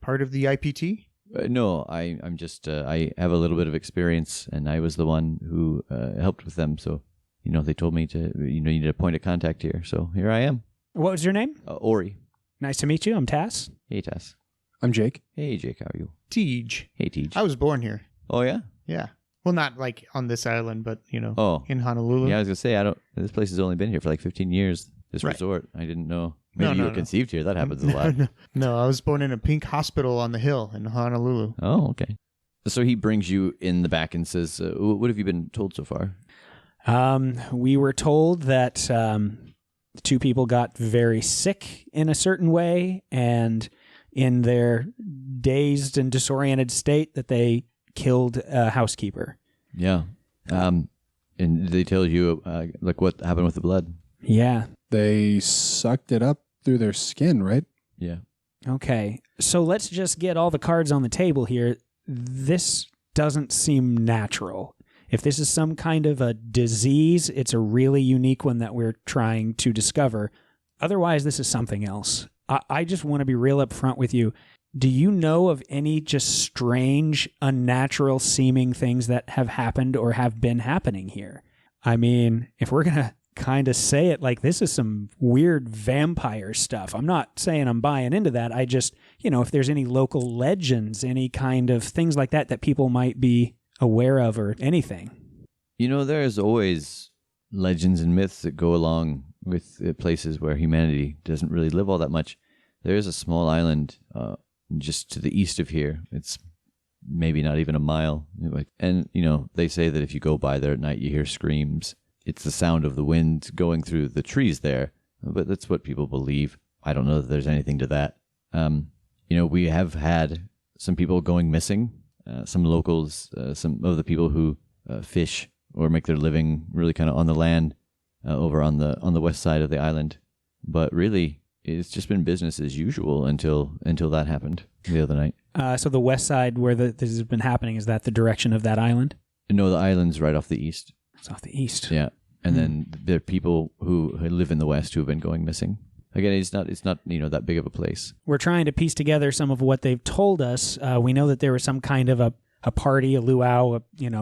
part of the IPT? No, I'm just, I have a little bit of experience, and I was the one who helped with them. So, they told me to, you need a point of contact here. So here I am. What was your name? Ori. Nice to meet you. I'm Tass. Hey, Tess. I'm Jake. Hey, Jake, how are you? Tej. Hey, Teej. I was born here. Oh, yeah? Yeah. Well, not like on this island, but, Oh. in Honolulu. Yeah, I was going to say, this place has only been here for like 15 years, this Right. resort. I didn't know. No, Maybe you no, were no. conceived here. That happens a lot. No, I was born in a pink hospital on the hill in Honolulu. Oh, okay. So he brings you in the back and says, what have you been told so far? We were told that two people got very sick in a certain way, and in their dazed and disoriented state that they killed a housekeeper. Yeah. And they tell you, like, what happened with the blood? Yeah. They sucked it up through their skin, right? Yeah. Okay. So let's just get all the cards on the table here. This doesn't seem natural. If this is some kind of a disease, it's a really unique one that we're trying to discover. Otherwise, this is something else. I just want to be real upfront with you. Do you know of any just strange, unnatural seeming things that have happened or have been happening here? I mean, if we're going to kind of say it, like, this is some weird vampire stuff. I'm not saying I'm buying into that. I just, if there's any local legends, any kind of things like that people might be aware of or anything. There's always legends and myths that go along with places where humanity doesn't really live all that much. There is a small island just to the east of here. It's maybe not even a mile. And, they say that if you go by there at night, you hear screams. It's the sound of the wind going through the trees there. But that's what people believe. I don't know that there's anything to that. We have had some people going missing. Some locals, some of the people who fish or make their living really kind of on the land over on the west side of the island. But really, it's just been business as usual until that happened the other night. So the west side where this has been happening, is that the direction of that island? No, the island's right off the east. It's off the east. Yeah. And then there are people who live in the west who have been going missing. Again, it's not that big of a place. We're trying to piece together some of what they've told us. We know that there was some kind of a party, a luau,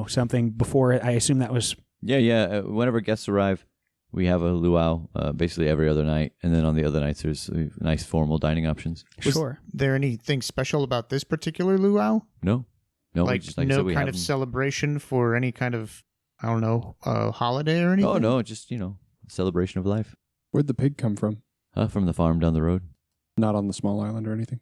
something before. I assume that was... Yeah. Whenever guests arrive, we have a luau basically every other night. And then on the other nights, there's nice formal dining options. Sure. Was there anything special about this particular luau? No. We Like, just, I no said, we kind have of them. celebration for any kind of, I don't know, holiday or anything? Oh, no, just, celebration of life. Where'd the pig come from? From the farm down the road. Not on the small island or anything?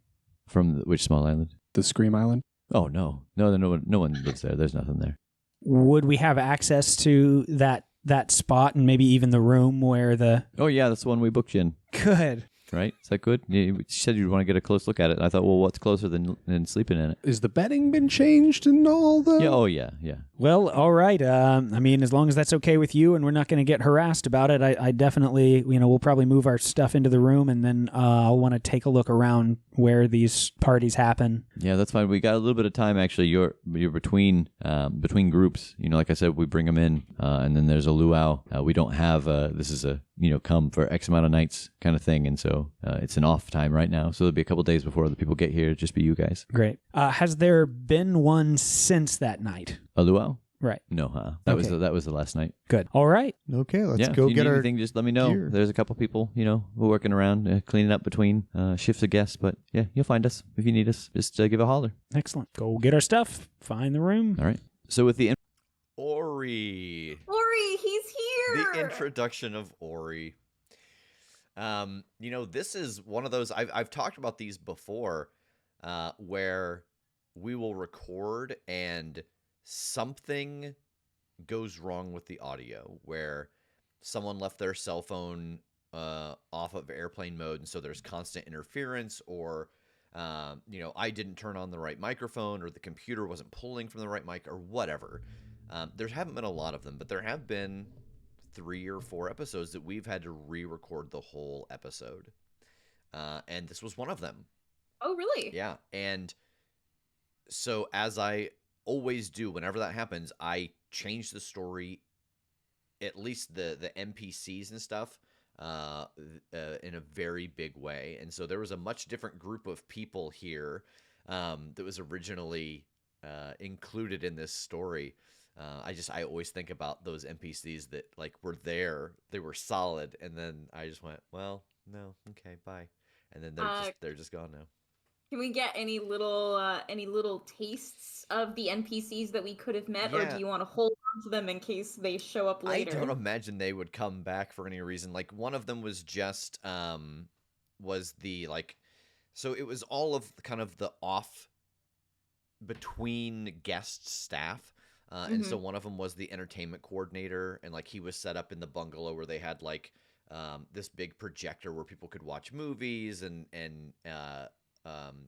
From which small island? The Scream Island? Oh, no. No one lives there. There's nothing there. Would we have access to that spot and maybe even the room where the... Oh, yeah, that's the one we booked you in. Good. Right? Is that good? You said you'd want to get a close look at it. I thought, well, what's closer than sleeping in it? Is the bedding been changed and all that? Yeah. Oh, yeah. Well, all right. I mean, as long as that's okay with you and we're not going to get harassed about it, I definitely, we'll probably move our stuff into the room, and then I'll want to take a look around where these parties happen. Yeah, that's fine. We got a little bit of time, actually. You're between groups. Like I said, we bring them in, and then there's a luau. We don't have this is a come for X amount of nights kind of thing, and so it's an off time right now. So there'll be a couple days before the people get here. Just be you guys. Great. Has there been one since that night? A luau? Right. No, huh? That was the last night. Good. All right. Okay, let's Yeah, go if you get need our anything, just let me know. gear. There's a couple people, who are working around, cleaning up between shifts of guests. But yeah, you'll find us if you need us. Just give a holler. Excellent. Go get our stuff. Find the room. All right. So with the Ori. Ori, he's here. The introduction of Ori. This is one of those I've talked about these before, where we will record and something goes wrong with the audio, where someone left their cell phone off of airplane mode, and so there's constant interference, or I didn't turn on the right microphone, or the computer wasn't pulling from the right mic, or whatever. There haven't been a lot of them, but there have been 3 or 4 episodes that we've had to re-record the whole episode, and this was one of them. Oh, really? Yeah. And so, as I always do whenever that happens, I change the story, at least the NPCs and stuff, in a very big way. And so there was a much different group of people here that was originally included in this story. I always think about those NPCs that were there, they were solid, and then I just went, well, no, okay, bye, and then they're just gone now. Can we get any little tastes of the NPCs that we could have met, or Yeah. do you want to hold on to them in case they show up I later? don't imagine they would come back for any reason. Like one of them was just was the like, so it was all of kind of the off between guest staff. And so one of them was the entertainment coordinator, and like he was set up in the bungalow where they had like this big projector where people could watch movies, and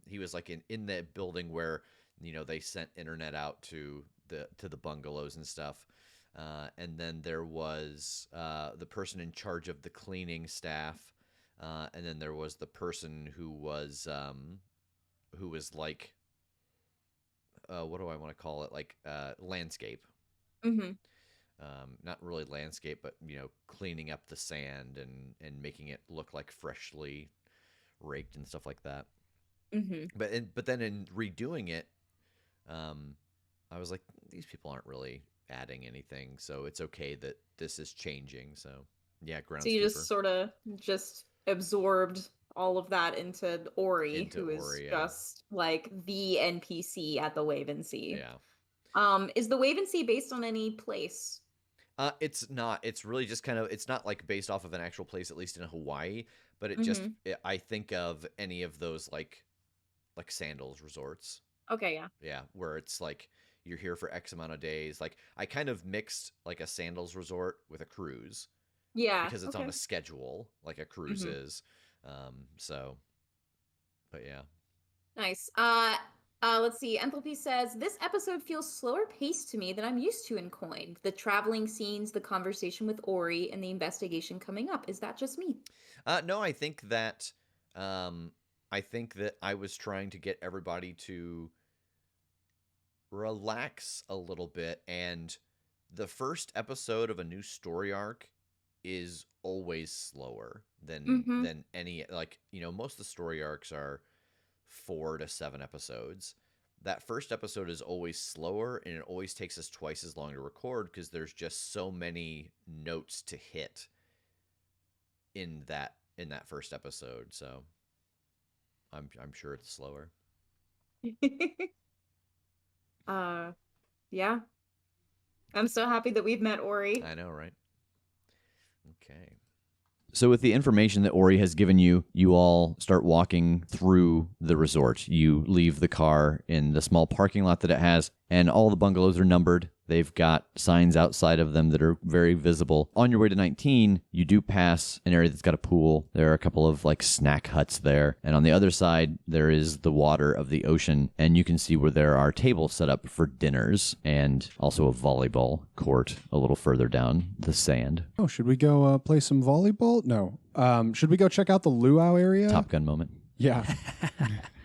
he was like in the building where, you know, they sent internet out to the bungalows and stuff. And then there was the person in charge of the cleaning staff, and then there was the person who was like, what do I want to call it? Like landscape. Mm-hmm. Not really landscape, but, you know, cleaning up the sand and making it look like freshly raked and stuff like that. Mm-hmm. But then in redoing it, I was like, these people aren't really adding anything, so it's okay that this is changing. So yeah, groundskeeper. So you just sort of just absorbed all of that into Ori, who is just like the NPC at the Waven Sea. Yeah. Is the Waven Sea based on any place? It's not. It's really just kind of. It's not like based off of an actual place, at least in Hawaii. But I think of any of those like sandals resorts. Okay, yeah. Yeah, where it's like you're here for X amount of days. Like I kind of mixed like a sandals resort with a cruise. Yeah. Because it's on a schedule, like a cruise is. So, but yeah. Nice. Let's see. Enthalpy says, this episode feels slower paced to me than I'm used to in Coin. The traveling scenes, the conversation with Ori, and the investigation coming up. Is that just me? No, I think that I was trying to get everybody to relax a little bit, and the first episode of a new story arc is always slower than any, like, you know, most of the story arcs are 4 to 7 episodes. That first episode is always slower, and it always takes us twice as long to record because there's just so many notes to hit in that first episode. So I'm sure it's slower. Yeah. I'm so happy that we've met Ori. I know, right? Okay. So with the information that Ori has given you, you all start walking through the resort. You leave the car in the small parking lot that it has, and all the bungalows are numbered. They've got signs outside of them that are very visible. On your way to 19, you do pass an area that's got a pool. There are a couple of like snack huts there. And on the other side, there is the water of the ocean. And you can see where there are tables set up for dinners and also a volleyball court a little further down the sand. Oh, should we go play some volleyball? No. Should we go check out the luau area? Top Gun moment. Yeah.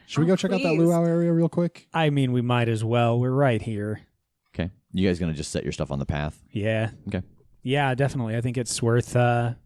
Should we go check out that please. luau area real quick? I mean, we might as well. We're right here. Okay. You guys going to just set your stuff on the path? Yeah. Okay. Yeah, definitely. I think it's worth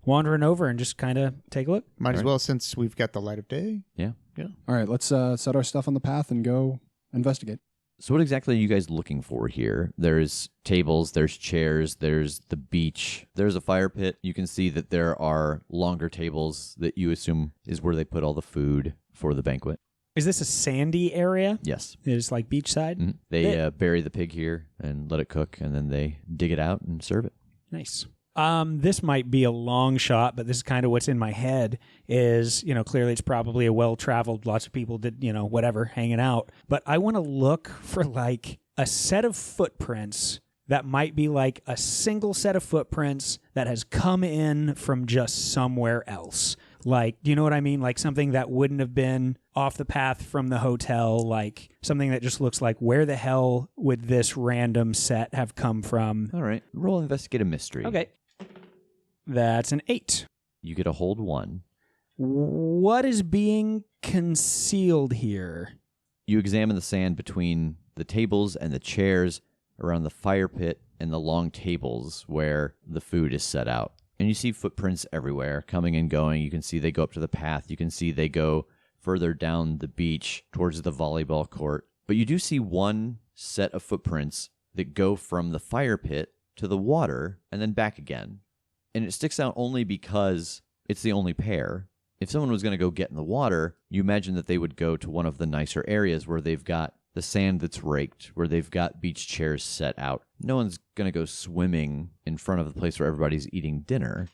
wandering over and just kind of take a look. Might as well, since we've got the light of day. Yeah. All right, let's set our stuff on the path and go investigate. So what exactly are you guys looking for here? There's tables, there's chairs, there's the beach, there's a fire pit. You can see that there are longer tables that you assume is where they put all the food for the banquet. Is this a sandy area? Yes. It's like beachside? Mm-hmm. They bury the pig here and let it cook, and then they dig it out and serve it. Nice. This might be a long shot, but this is kind of what's in my head is, you know, clearly it's probably a well-traveled, lots of people did, you know, whatever, hanging out. But I want to look for like a set of footprints that might be like a single set of footprints that has come in from just somewhere else. Like, do you know what I mean? Like something that wouldn't have been off the path from the hotel, like something that just looks like, where the hell would this random set have come from? All right. Roll investigate a mystery. Okay. That's an 8. You get a hold 1. What is being concealed here? You examine the sand between the tables and the chairs around the fire pit and the long tables where the food is set out. And you see footprints everywhere, coming and going. You can see they go up to the path. You can see they go further down the beach towards the volleyball court. But you do see one set of footprints that go from the fire pit to the water and then back again. And it sticks out only because it's the only pair. if someone was going to go get in the water, you imagine that they would go to one of the nicer areas where they've got the sand that's raked, where they've got beach chairs set out. No one's going to go swimming in front of the place where everybody's eating dinner.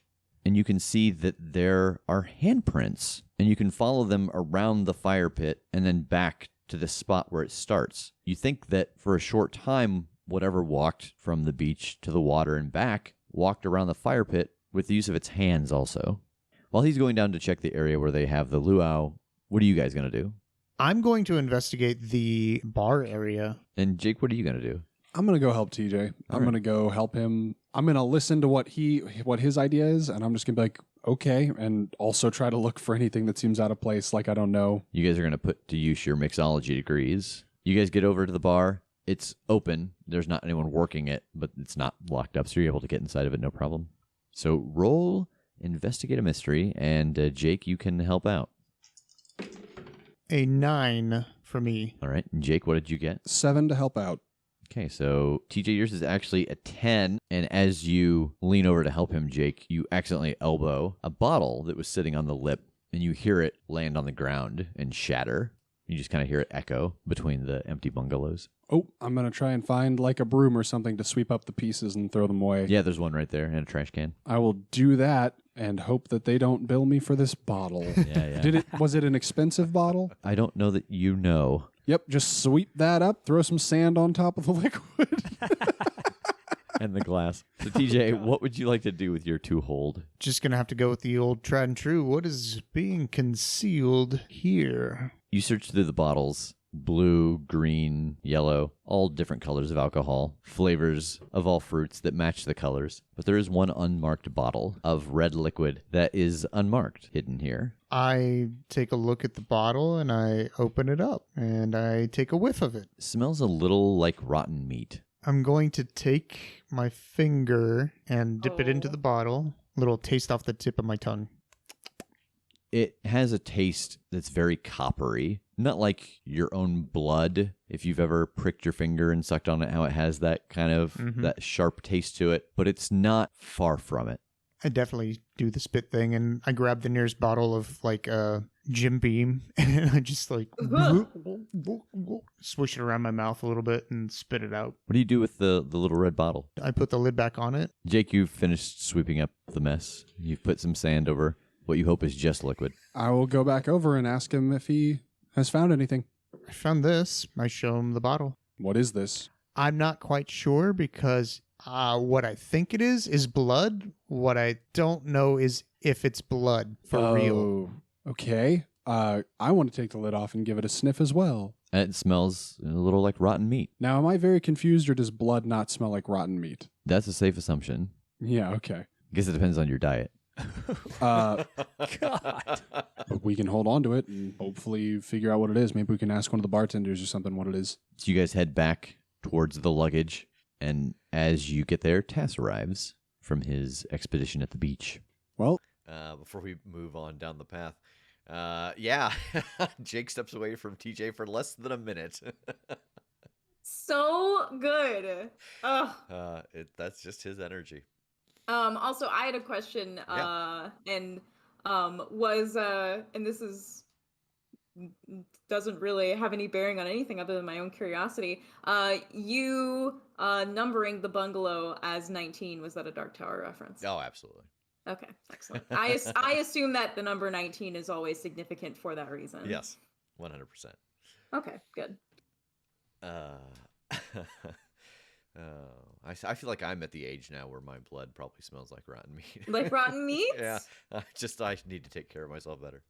And you can see that there are handprints, and you can follow them around the fire pit and then back to the spot where it starts. You think that for a short time, whatever walked from the beach to the water and back walked around the fire pit with the use of its hands also. While he's going down to check the area where they have the luau, what are you guys going to do? I'm going to investigate the bar area. And Jake, what are you going to do? I'm going to go help TJ. I'm going to go help him. I'm going to listen to what his idea is, and I'm just going to be like, okay, and also try to look for anything that seems out of place, like I don't know. You guys are going to put to use your mixology degrees. You guys get over to the bar. It's open. There's not anyone working it, but it's not locked up, so you're able to get inside of it, no problem. So roll investigate a mystery, and Jake, you can help out. A 9 for me. All right. And Jake, what did you get? 7 to help out. Okay, so TJ, yours is actually a 10, and as you lean over to help him, Jake, you accidentally elbow a bottle that was sitting on the lip, and you hear it land on the ground and shatter. You just kind of hear it echo between the empty bungalows. Oh, I'm going to try and find like a broom or something to sweep up the pieces and throw them away. Yeah, there's one right there in a trash can. I will do that and hope that they don't bill me for this bottle. Yeah. Was it an expensive bottle? I don't know that you know. Yep, just sweep that up, throw some sand on top of the liquid. And the glass. So TJ, what would you like to do with your 2-hold? Just going to have to go with the old tried and true. What is being concealed here? You search through the bottles. Blue, green, yellow, all different colors of alcohol, flavors of all fruits that match the colors. But there is one unmarked bottle of red liquid that is unmarked, hidden here. I take a look at the bottle and I open it up and I take a whiff of it. Smells a little like rotten meat. I'm going to take my finger and dip it into the bottle. A little taste off the tip of my tongue. It has a taste that's very coppery. Not like your own blood. If you've ever pricked your finger and sucked on it, how it has that kind of that sharp taste to it. But it's not far from it. I definitely do the spit thing, and I grab the nearest bottle of like Jim Beam, and I just like swish it around my mouth a little bit and spit it out. What do you do with the little red bottle? I put the lid back on it. Jake, you've finished sweeping up the mess. You've put some sand over what you hope is just liquid. I will go back over and ask him if he has found anything. I found this. I show him the bottle. What is this? I'm not quite sure because what I think it is blood. What I don't know is if it's blood for real. Okay. I want to take the lid off and give it a sniff as well. And it smells a little like rotten meat. Now, am I very confused, or does blood not smell like rotten meat? That's a safe assumption. Yeah, okay. I guess it depends on your diet. God. But we can hold on to it and hopefully figure out what it is. Maybe we can ask one of the bartenders or something what it is. So you guys head back towards the luggage, and as you get there, Tass arrives from his expedition at the beach. Well, before we move on down the path, Jake steps away from TJ for less than a minute. So good. That's just his energy. Also, I had a question, and this doesn't really have any bearing on anything other than my own curiosity. You numbering the bungalow as 19, was that a Dark Tower reference? Oh, absolutely. Okay, excellent. I assume that the number 19 is always significant for that reason. Yes, 100%. Okay, good. I feel like I'm at the age now where my blood probably smells like rotten meat. Like rotten meat? Yeah. I need to take care of myself better.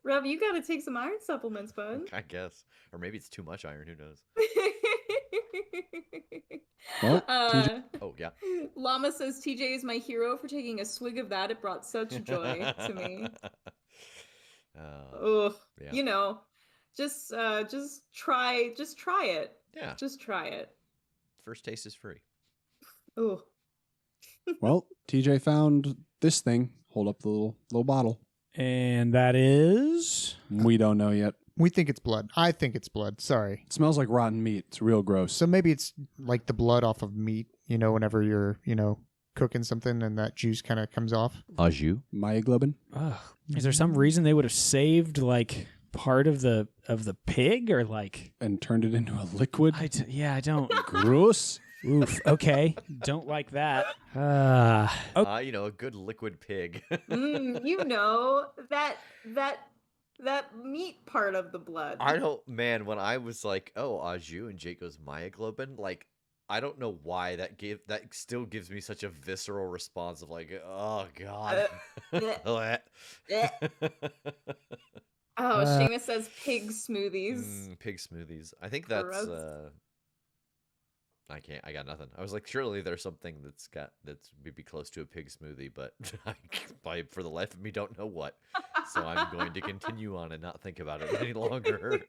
Rev, you gotta take some iron supplements, bud. I guess. Or maybe it's too much iron. Who knows? Well, TJ. Oh, yeah. Llama says TJ is my hero for taking a swig of that. It brought such joy to me. Ugh. Yeah. You know, just try it. Yeah. Just try it. First taste is free. Ugh. Well, TJ found this thing. Hold up the little bottle. And that is... We don't know yet. We think it's blood. I think it's blood. Sorry. It smells like rotten meat. It's real gross. So maybe it's like the blood off of meat, whenever you're, cooking something and that juice kind of comes off. Au jus. Myoglobin. Ugh. Is there some reason they would have saved like part of the pig or like And turned it into a liquid. I don't. Gross. Oof. Okay. Don't like that. A good liquid pig. You know that meat part of the blood. When I was like, oh, au jus, and Jake goes myoglobin, like, I don't know why that still gives me such a visceral response of like, oh god. Oh, Seamus says pig smoothies. Pig smoothies. I think that's Gross. I got nothing. I was like, surely there's something that's maybe close to a pig smoothie, but I for the life of me don't know what. So I'm going to continue on and not think about it any longer.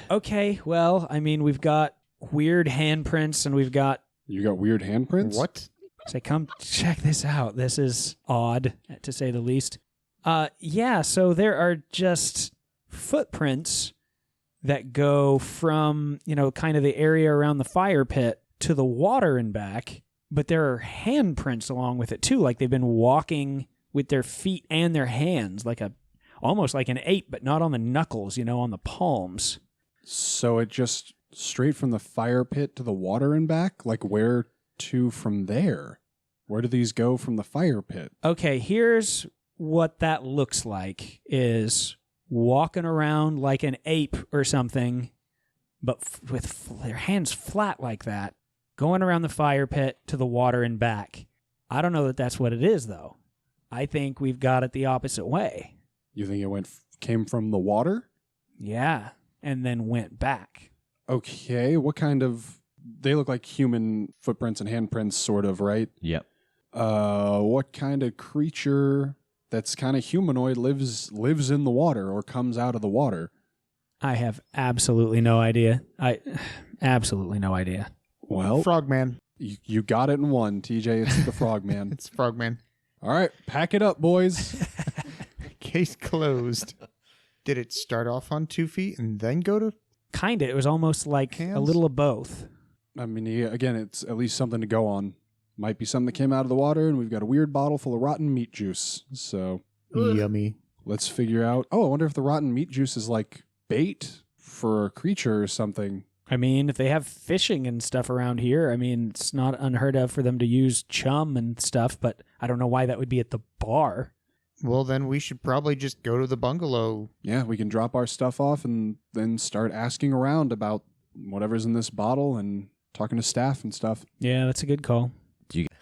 Okay. Well, I mean, we've got weird handprints and we've got. You got weird handprints? What? Say, come check this out. This is odd, to say the least. Yeah. So there are just footprints that go from, kind of the area around the fire pit to the water and back, but there are handprints along with it too, like they've been walking with their feet and their hands, almost like an ape, but not on the knuckles, on the palms. So it just straight from the fire pit to the water and back? Like where to from there? Where do these go from the fire pit? Okay, here's what that looks like is walking around like an ape or something, but with their hands flat like that, going around the fire pit to the water and back. I don't know that that's what it is, though. I think we've got it the opposite way. You think it came from the water? Yeah, and then went back. Okay, what kind of... They look like human footprints and handprints, sort of, right? Yep. What kind of creature that's kind of humanoid lives in the water or comes out of the water? I have absolutely no idea. Absolutely no idea. Well, Frogman. You got it in one, TJ. It's the Frogman. It's Frogman. All right, pack it up, boys. Case closed. Did it start off on 2 feet and then go to... Kinda. It was almost like Hands? a little of both. I mean, again, it's at least something to go on. Might be something that came out of the water, and we've got a weird bottle full of rotten meat juice. So Yummy. let's figure out... Oh, I wonder if the rotten meat juice is like bait for a creature or something. I mean, if they have fishing and stuff around here, I mean, it's not unheard of for them to use chum and stuff, but I don't know why that would be at the bar. Well, then we should probably just go to the bungalow. Yeah, we can drop our stuff off and then start asking around about whatever's in this bottle and talking to staff and stuff. Yeah, that's a good call.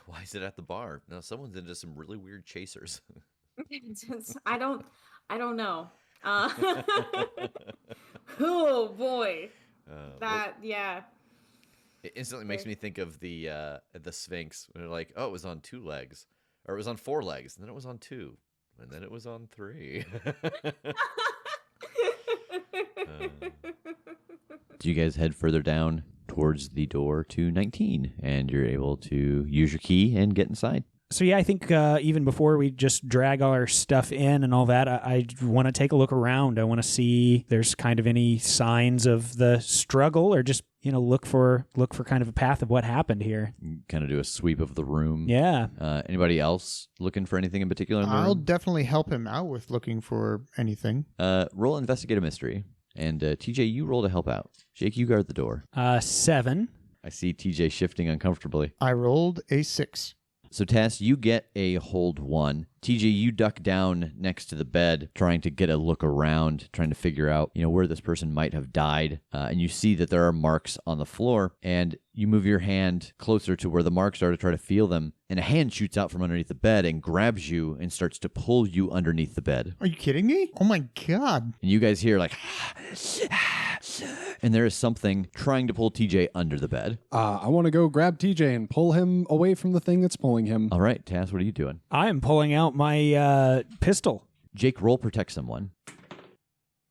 Why is it at the bar? No, someone's into some really weird chasers. I don't know. Oh boy. Yeah. It instantly makes me think of the Sphinx. When they're like, oh, it was on 2 legs, or it was on 4 legs, and then it was on 2, and then it was on 3. Do you guys head further down towards the door to 19, and you're able to use your key and get inside? So yeah, I think even before we just drag all our stuff in and all that, I want to take a look around. I want to see if there's kind of any signs of the struggle, or just look for kind of a path of what happened here. Kind of do a sweep of the room. Yeah. Anybody else looking for anything in particular in the I'll room? definitely help him out with looking for anything. Roll investigate a mystery, and TJ, you roll to help out. Jake, you guard the door. 7. I see TJ shifting uncomfortably. I rolled a 6. So, Tass, you get a hold 1. TJ, you duck down next to the bed, trying to get a look around, trying to figure out, where this person might have died. And you see that there are marks on the floor, and you move your hand closer to where the marks are to try to feel them. And a hand shoots out from underneath the bed and grabs you and starts to pull you underneath the bed. Are you kidding me? Oh my God. And you guys hear like, and there is something trying to pull TJ under the bed. I want to go grab TJ and pull him away from the thing that's pulling him. All right, Tass, what are you doing? I am pulling out my pistol. Jake, roll protect someone.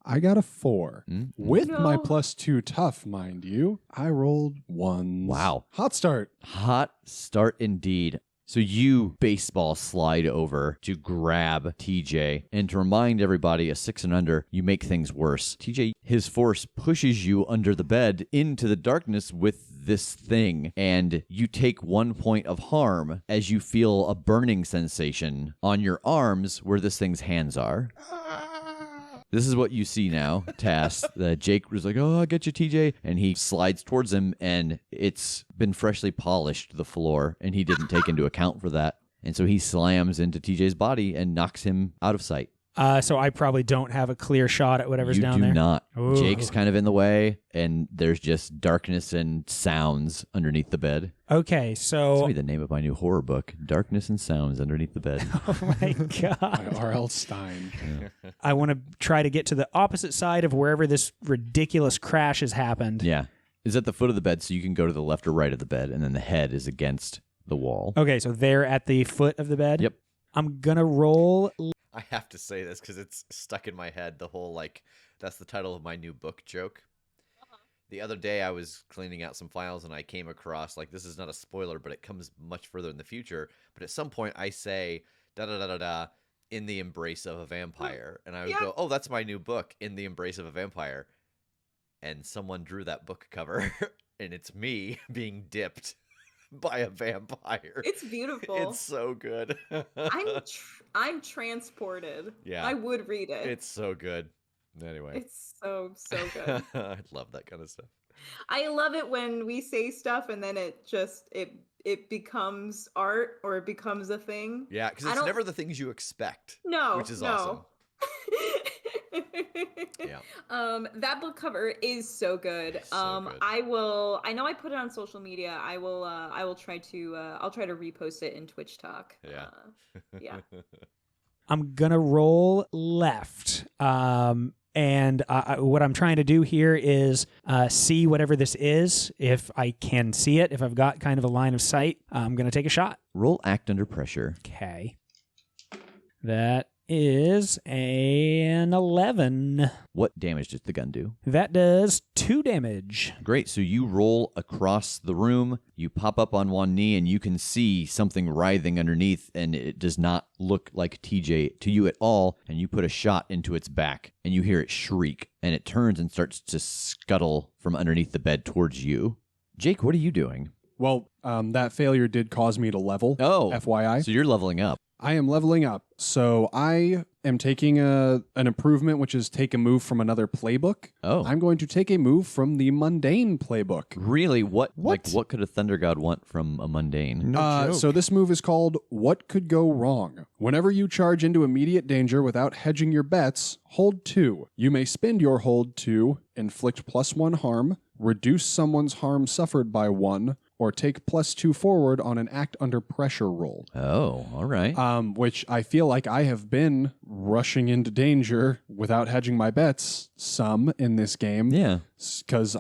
I got a 4. With my No. +2 tough, mind you. I rolled 1. Wow. Hot start. Hot start indeed. So you baseball slide over to grab TJ, and to remind everybody, a 6 and under, you make things worse. TJ, his force pushes you under the bed into the darkness with with this thing, and you take 1 point of harm as you feel a burning sensation on your arms where this thing's hands are. This is what you see now, Tass. Jake was like, "Oh, I'll get you, TJ." And he slides towards him, and it's been freshly polished, the floor, and he didn't take into account for that. And so he slams into TJ's body and knocks him out of sight. So I probably don't have a clear shot at whatever's You down do there. not. Ooh. Jake's kind of in the way, and there's just darkness and sounds underneath the bed. Okay, That's so gonna be the name of my new horror book, Darkness and Sounds Underneath the Bed. oh my god. By R.L. Stein. I want to try to get to the opposite side of wherever this ridiculous crash has happened. Yeah. It's at the foot of the bed, so you can go to the left or right of the bed, and then the head is against the wall. Okay, so they're at the foot of the bed? Yep. I'm going to roll. I have to say this because it's stuck in my head. The whole, like, that's the title of my new book joke. The other day I was cleaning out some files and I came across, like, this is not a spoiler, but it comes much further in the future. But at some point I say, da-da-da-da-da, in the embrace of a vampire. And I would go, oh, that's my new book, In the Embrace of a Vampire. And someone drew that book cover, and it's me being dipped by a vampire. It's beautiful. It's so good. I'm transported. Yeah. I would read it. It's so good. Anyway. It's so good. I love that kind of stuff. I love it when we say stuff and then it becomes art or it becomes a thing. Yeah, because it's never the things you expect. No, which is awesome. Yeah. That book cover is so good. So good. I know I put it on social media. I'll try to repost it in Twitch Talk. Yeah. Yeah. I'm going to roll left. And what I'm trying to do here is see whatever this is. If I can see it, if I've got kind of a line of sight, I'm going to take a shot. Roll Act Under Pressure. Okay. That is an 11. What damage does the gun do? That does 2 damage. Great. So you roll across the room, you pop up on one knee, and you can see something writhing underneath, and it does not look like TJ to you at all, and you put a shot into its back, and you hear it shriek, and it turns and starts to scuttle from underneath the bed towards you. Jake, what are you doing? Well, that failure did cause me to level. Oh. FYI. So you're leveling up. I am leveling up. So I am taking an improvement, which is take a move from another playbook. Oh. I'm going to take a move from the mundane playbook. Really? What? What? Like, what could a Thunder God want from a mundane? No joke. So this move is called What Could Go Wrong. Whenever you charge into immediate danger without hedging your bets, hold 2. You may spend your hold to inflict +1 harm, reduce someone's harm suffered by 1, or take +2 forward on an act under pressure roll. Oh, all right. Which I feel like I have been rushing into danger without hedging my bets some in this game. Yeah. Because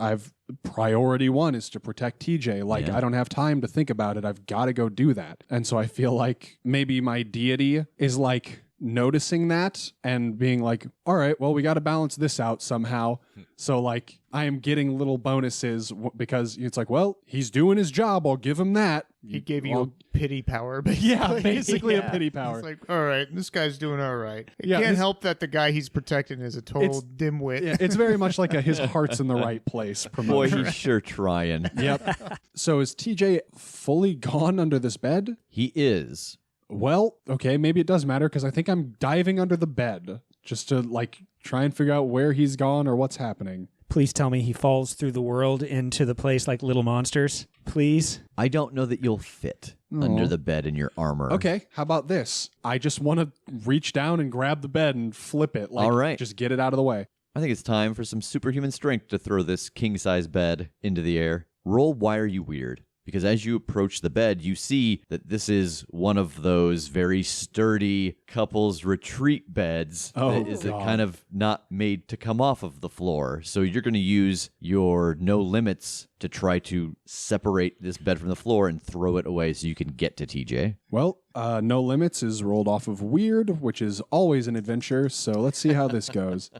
priority 1 is to protect TJ. Like, Yeah. I don't have time to think about it. I've got to go do that. And so I feel like maybe my deity is like noticing that and being like, all right, well, we got to balance this out somehow. So like I am getting little bonuses because it's like, well, he's doing his job. I'll give him that. He gave you a pity power, basically. Yeah, basically Yeah. a pity power. It's like, all right, this guy's doing all right. Yeah, Can't this- help that the guy he's protecting is a total dimwit. Yeah, it's very much like his heart's in the right place Boy, promotion. he's sure trying. Yep. So is TJ fully gone under this bed? He is. Well, okay, maybe it does matter because I think I'm diving under the bed just to like try and figure out where he's gone or what's happening. Please tell me he falls through the world into the place like little monsters. Please. I don't know that you'll fit under the bed in your armor. Okay, how about this? I just want to reach down and grab the bed and flip it. Like, All right. Just get it out of the way. I think it's time for some superhuman strength to throw this king-size bed into the air. Roll Why Are You Weird? Because as you approach the bed, you see that this is one of those very sturdy couples retreat beds Oh, that is God. kind of not made to come off of the floor. So you're going to use your no limits to try to separate this bed from the floor and throw it away so you can get to TJ. Well, No Limits is rolled off of Weird, which is always an adventure. So let's see how this goes.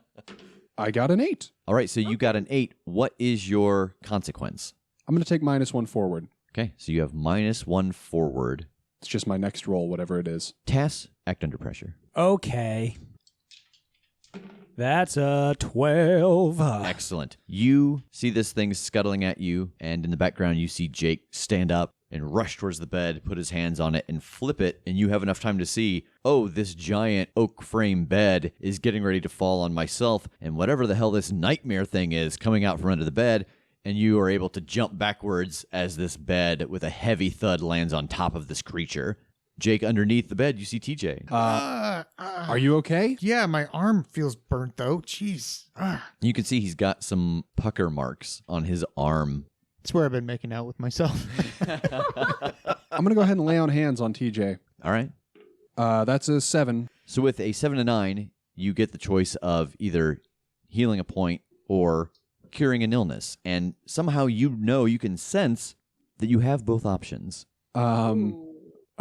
I got an 8. All right, so you got an 8. What is your consequence? I'm going to take -1 forward. Okay, so you have -1 forward. It's just my next roll, whatever it is. Tass, act under pressure. Okay. That's a 12. Excellent. You see this thing scuttling at you, and in the background you see Jake stand up and rush towards the bed, put his hands on it, and flip it, and you have enough time to see, oh, this giant oak frame bed is getting ready to fall on myself, and whatever the hell this nightmare thing is coming out from under the bed, and you are able to jump backwards as this bed with a heavy thud lands on top of this creature. Jake, underneath the bed, you see TJ. Are you okay? Yeah, my arm feels burnt though. Jeez. You can see he's got some pucker marks on his arm. It's where I've been making out with myself. I'm going to go ahead and lay on hands on TJ. All right. That's a 7. So with a 7 to 9, you get the choice of either healing a point or curing an illness. And somehow you can sense that you have both options.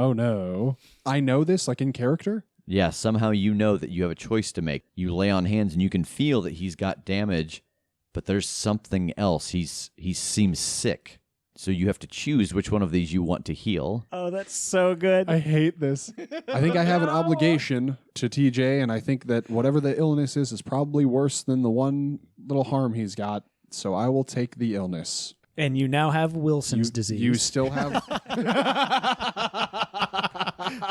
Oh no. I know this, like in character? Yeah, somehow you know that you have a choice to make. You lay on hands and you can feel that he's got damage, but there's something else. He seems sick. So you have to choose which one of these you want to heal. Oh, that's so good. I hate this. I think I have an obligation to TJ, and I think that whatever the illness is probably worse than the one little harm he's got. So I will take the illness. And you now have Wilson's disease. You still have...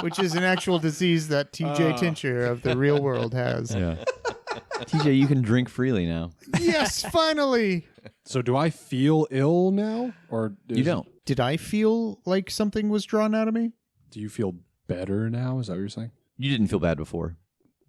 Which is an actual disease that TJ Tincher of the real world has. Yeah. TJ, you can drink freely now. Yes, finally. So do I feel ill now? Or You don't. Did I feel like something was drawn out of me? Do you feel better now? Is that what you're saying? You didn't feel bad before.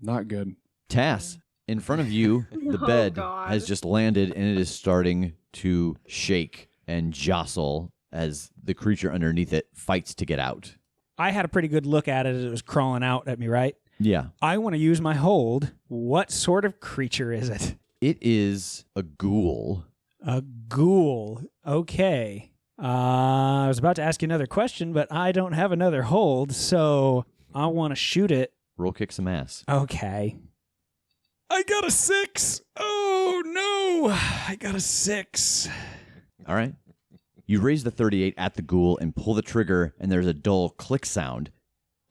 Not good. Tass, in front of you, the bed God. has just landed and it is starting to shake and jostle as the creature underneath it fights to get out. I had a pretty good look at it as it was crawling out at me, right? Yeah. I want to use my hold. What sort of creature is it? It is a ghoul. A ghoul. Okay. I was about to ask you another question, but I don't have another hold, so I want to shoot it. Roll kick some ass. Okay. I got a 6. Oh, no. I got a 6. All right. You raise the 38 at the ghoul and pull the trigger, and there's a dull click sound.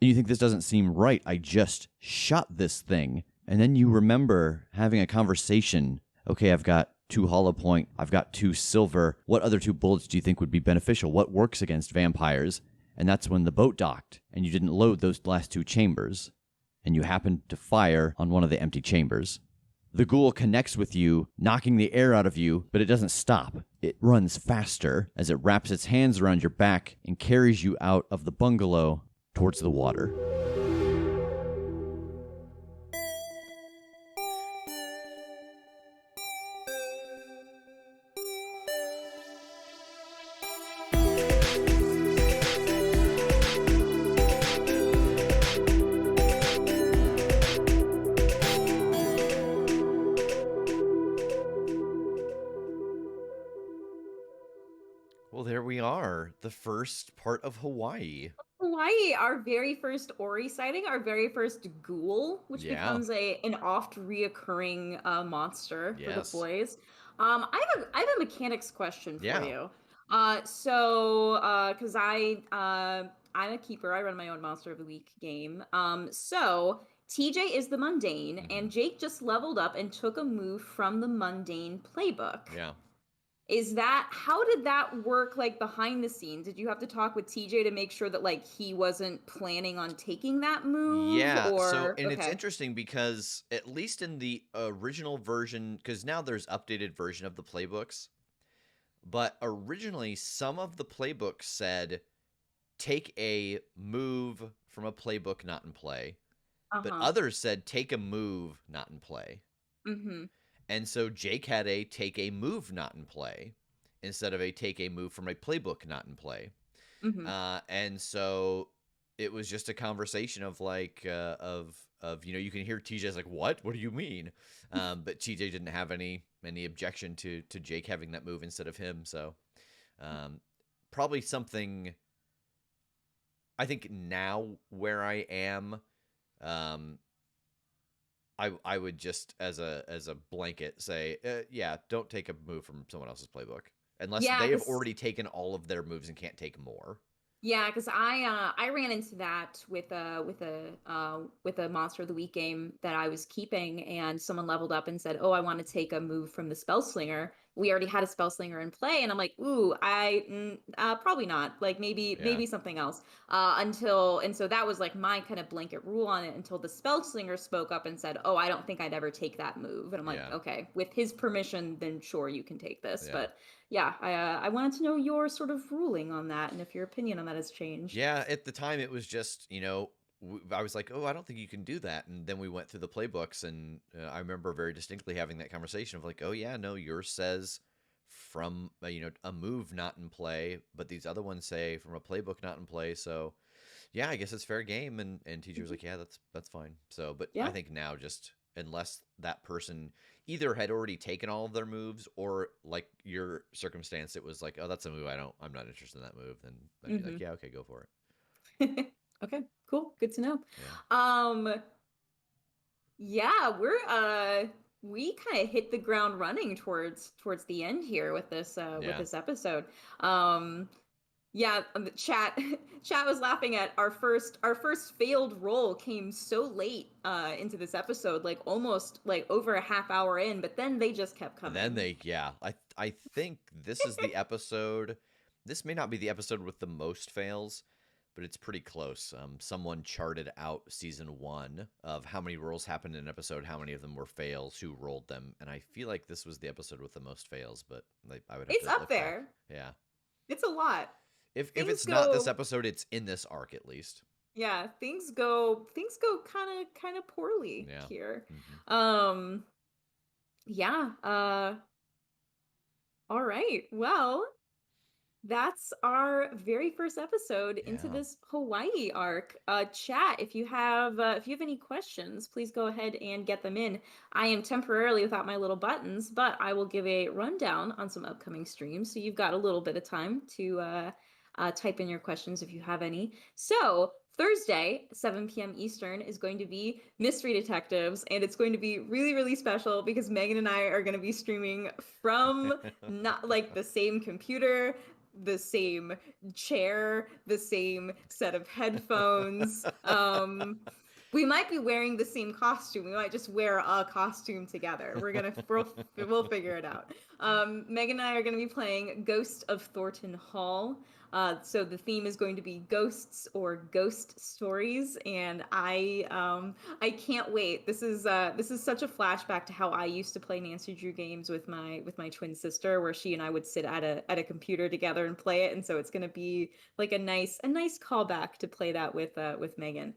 And you think this doesn't seem right. I just shot this thing. And then you remember having a conversation. Okay, I've got 2 hollow point. I've got 2 silver. What other 2 bullets do you think would be beneficial? What works against vampires? And that's when the boat docked, and you didn't load those last 2 chambers. And you happened to fire on one of the empty chambers. The ghoul connects with you, knocking the air out of you, but it doesn't stop. It runs faster as it wraps its hands around your back and carries you out of the bungalow towards the water. Well, there we are. The first part of Hawaii. Hawaii, our very first Ori sighting, our very first ghoul, which Yeah. becomes an oft reoccurring monster for Yes. the boys. I have a mechanics question for Yeah. you. Because I'm a keeper, I run my own Monster of the Week game. So TJ is the mundane, and Jake just leveled up and took a move from the mundane playbook. Yeah. How did that work, like, behind the scenes? Did you have to talk with TJ to make sure that, like, he wasn't planning on taking that move? Yeah. Or It's okay. interesting because at least in the original version, because now there's updated version of the playbooks, but originally some of the playbooks said take a move from a playbook not in play, but others said take a move not in play. Mm-hmm. And so Jake had a take a move not in play instead of a take a move from a playbook not in play. Mm-hmm. And so it was just a conversation of like, you can hear TJ's like, what do you mean? But TJ didn't have any objection to Jake having that move instead of him. So probably something, I think now where I am, I would just as a blanket say, don't take a move from someone else's playbook unless they have already taken all of their moves and can't take more. Yeah, because I ran into that with a Monster of the Week game that I was keeping, and someone leveled up and said, "Oh, I want to take a move from the Spellslinger." We already had a Spellslinger in play, and I'm like, "Ooh, probably not. Like Yeah. maybe something else." And so that was like my kind of blanket rule on it until the Spellslinger spoke up and said, "Oh, I don't think I'd ever take that move." And I'm like, Yeah. "Okay, with his permission, then sure you can take this." Yeah. But yeah, I wanted to know your sort of ruling on that and if your opinion on that has changed. Yeah, at the time it was just, I was like, "Oh, I don't think you can do that." And then we went through the playbooks, and I remember very distinctly having that conversation of like, "Oh yeah, no, yours says from a move not in play, but these other ones say from a playbook not in play." So, yeah, I guess it's fair game. And teacher was like, "Yeah, that's fine." So, but I Yeah. think now, just unless that person either had already taken all of their moves, or like your circumstance, it was like, "Oh, that's a move I'm not interested in that move," then I'd be like, Hmm. "Yeah, okay, go for it." Okay, cool. Good to know. Yeah. Um, yeah, we kind of hit the ground running towards the end here with Yeah. this episode. Um, yeah, the chat chat was laughing at our first failed roll came so late into this episode, like almost like over a half hour in, but then they just kept And then coming. I think this is the episode. This may not be the episode with the most fails, but it's pretty close. Someone charted out season 1 of how many rolls happened in an episode, how many of them were fails, who rolled them, and I feel like this was the episode with the most fails. But I would have It's to up look back. there. Yeah. It's a lot. If Things it's not this go episode, it's in this arc at least. Yeah, things go kind of poorly Yeah. here. Hmm. Um yeah, all right. Well, that's our very first episode into Yeah. this Hawaii arc. Chat, if you have any questions, please go ahead and get them in. I am temporarily without my little buttons, but I will give a rundown on some upcoming streams, so you've got a little bit of time to type in your questions if you have any. So Thursday, 7 p.m. Eastern, is going to be Mystery Detectives, and it's going to be really, really special because Megan and I are going to be streaming from not like the same computer, the same chair, the same set of headphones. We might be wearing the same costume. We might just wear a costume together. We'll figure it out. Megan and I are gonna be playing Ghost of Thornton Hall. So the theme is going to be ghosts or ghost stories, and I can't wait. This is such a flashback to how I used to play Nancy Drew games with my twin sister, where she and I would sit at a computer together and play it. And so it's going to be like a nice callback to play that with Megan.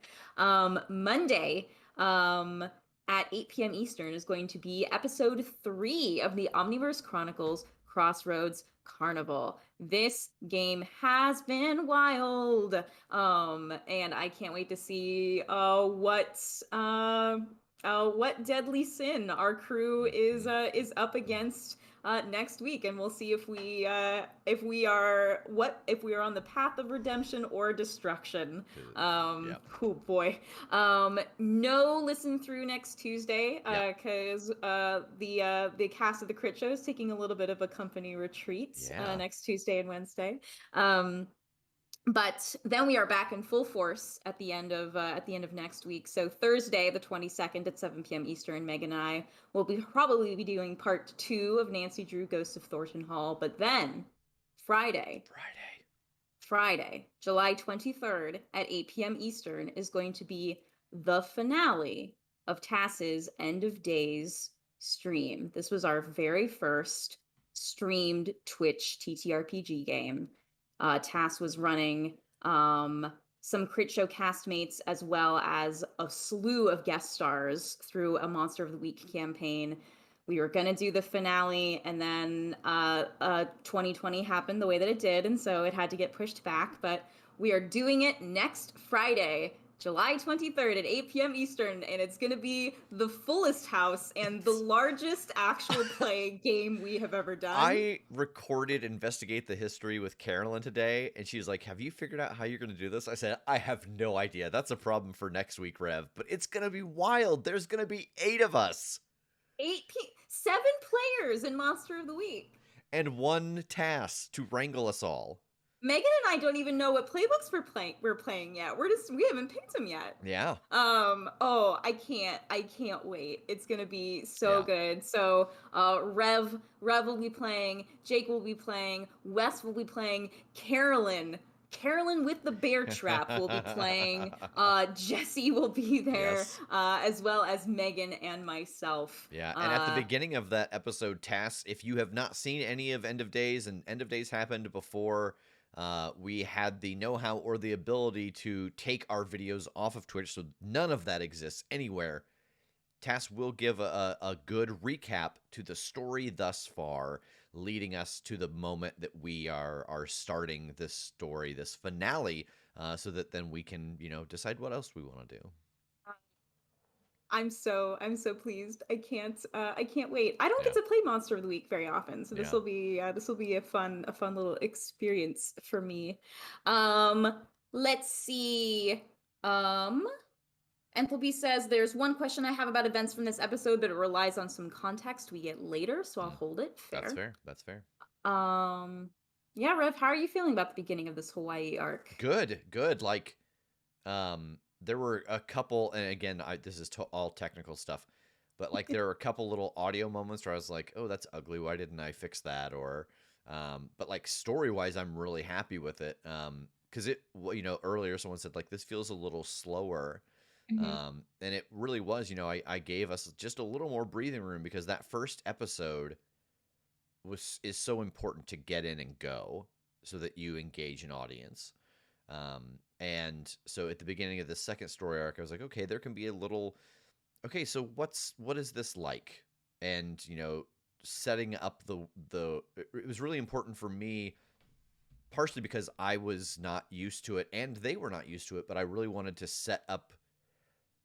Monday, at 8 p.m. Eastern is going to be episode 3 of the Omniverse Chronicles Crossroads Carnival. This game has been wild. And I can't wait to see what deadly sin our crew is up against next week, and we'll see if we are on the path of redemption or destruction. Yeah. Oh boy. No listen through next Tuesday because the cast of the Critshow is taking a little bit of a company retreat Yeah. next Tuesday and Wednesday. But then we are back in full force at the end of next week. So Thursday, the 22nd at 7 p.m. Eastern, Meg and I will probably be doing part 2 of Nancy Drew Ghost of Thornton Hall. But then Friday, July 23rd at 8 p.m. Eastern is going to be the finale of Tass's End of Days stream. This was our very first streamed Twitch TTRPG game. Tass was running some Critshow castmates as well as a slew of guest stars through a Monster of the Week campaign. We were going to do the finale, and then 2020 happened the way that it did, and so it had to get pushed back. But we are doing it next Friday, July 23rd at 8 p.m. Eastern, and it's going to be the fullest house and the largest actual play game we have ever done. I recorded Investigate the History with Carolyn today, and she was like, "Have you figured out how you're going to do this?" I said, "I have no idea. That's a problem for next week, Rev, but it's going to be wild. There's going to be 8 of us. 7 players in Monster of the Week. And 1 task to wrangle us all." Megan and I don't even know what playbooks we're playing yet. We haven't picked them yet. Yeah. Oh, I can't wait. It's gonna be so Yeah. good. So Rev will be playing, Jake will be playing, Wes will be playing, Carolyn with the bear trap will be playing. Jesse will be there, Yes. as well as Megan and myself. Yeah, and at the beginning of that episode, Tass, if you have not seen any of End of Days, and End of Days happened before we had the know-how or the ability to take our videos off of Twitch, so none of that exists anywhere. Tass will give a good recap to the story thus far, leading us to the moment that we are starting this story, this finale, so that then we can, decide what else we want to do. I'm so pleased. I can't wait. I don't get to play Monster of the Week very often, so this will be a fun little experience for me. Let's see. Enthalpy says there's one question I have about events from this episode, but it relies on some context we get later, so I'll hold it. Fair. That's fair. Yeah, Rev, how are you feeling about the beginning of this Hawaii arc? Good. Like, there were a couple, and again, this is all technical stuff, but like there were a couple little audio moments where I was like, oh, that's ugly. Why didn't I fix that? Or, but like story-wise, I'm really happy with it. Because earlier someone said like, this feels a little slower. Mm-hmm. And it really was, I gave us just a little more breathing room because that first episode is so important to get in and go so that you engage an audience. And so at the beginning of the second story arc, I was like, okay, there can be a little, okay, so what is this like? And, setting up it was really important for me, partially because I was not used to it and they were not used to it, but I really wanted to set up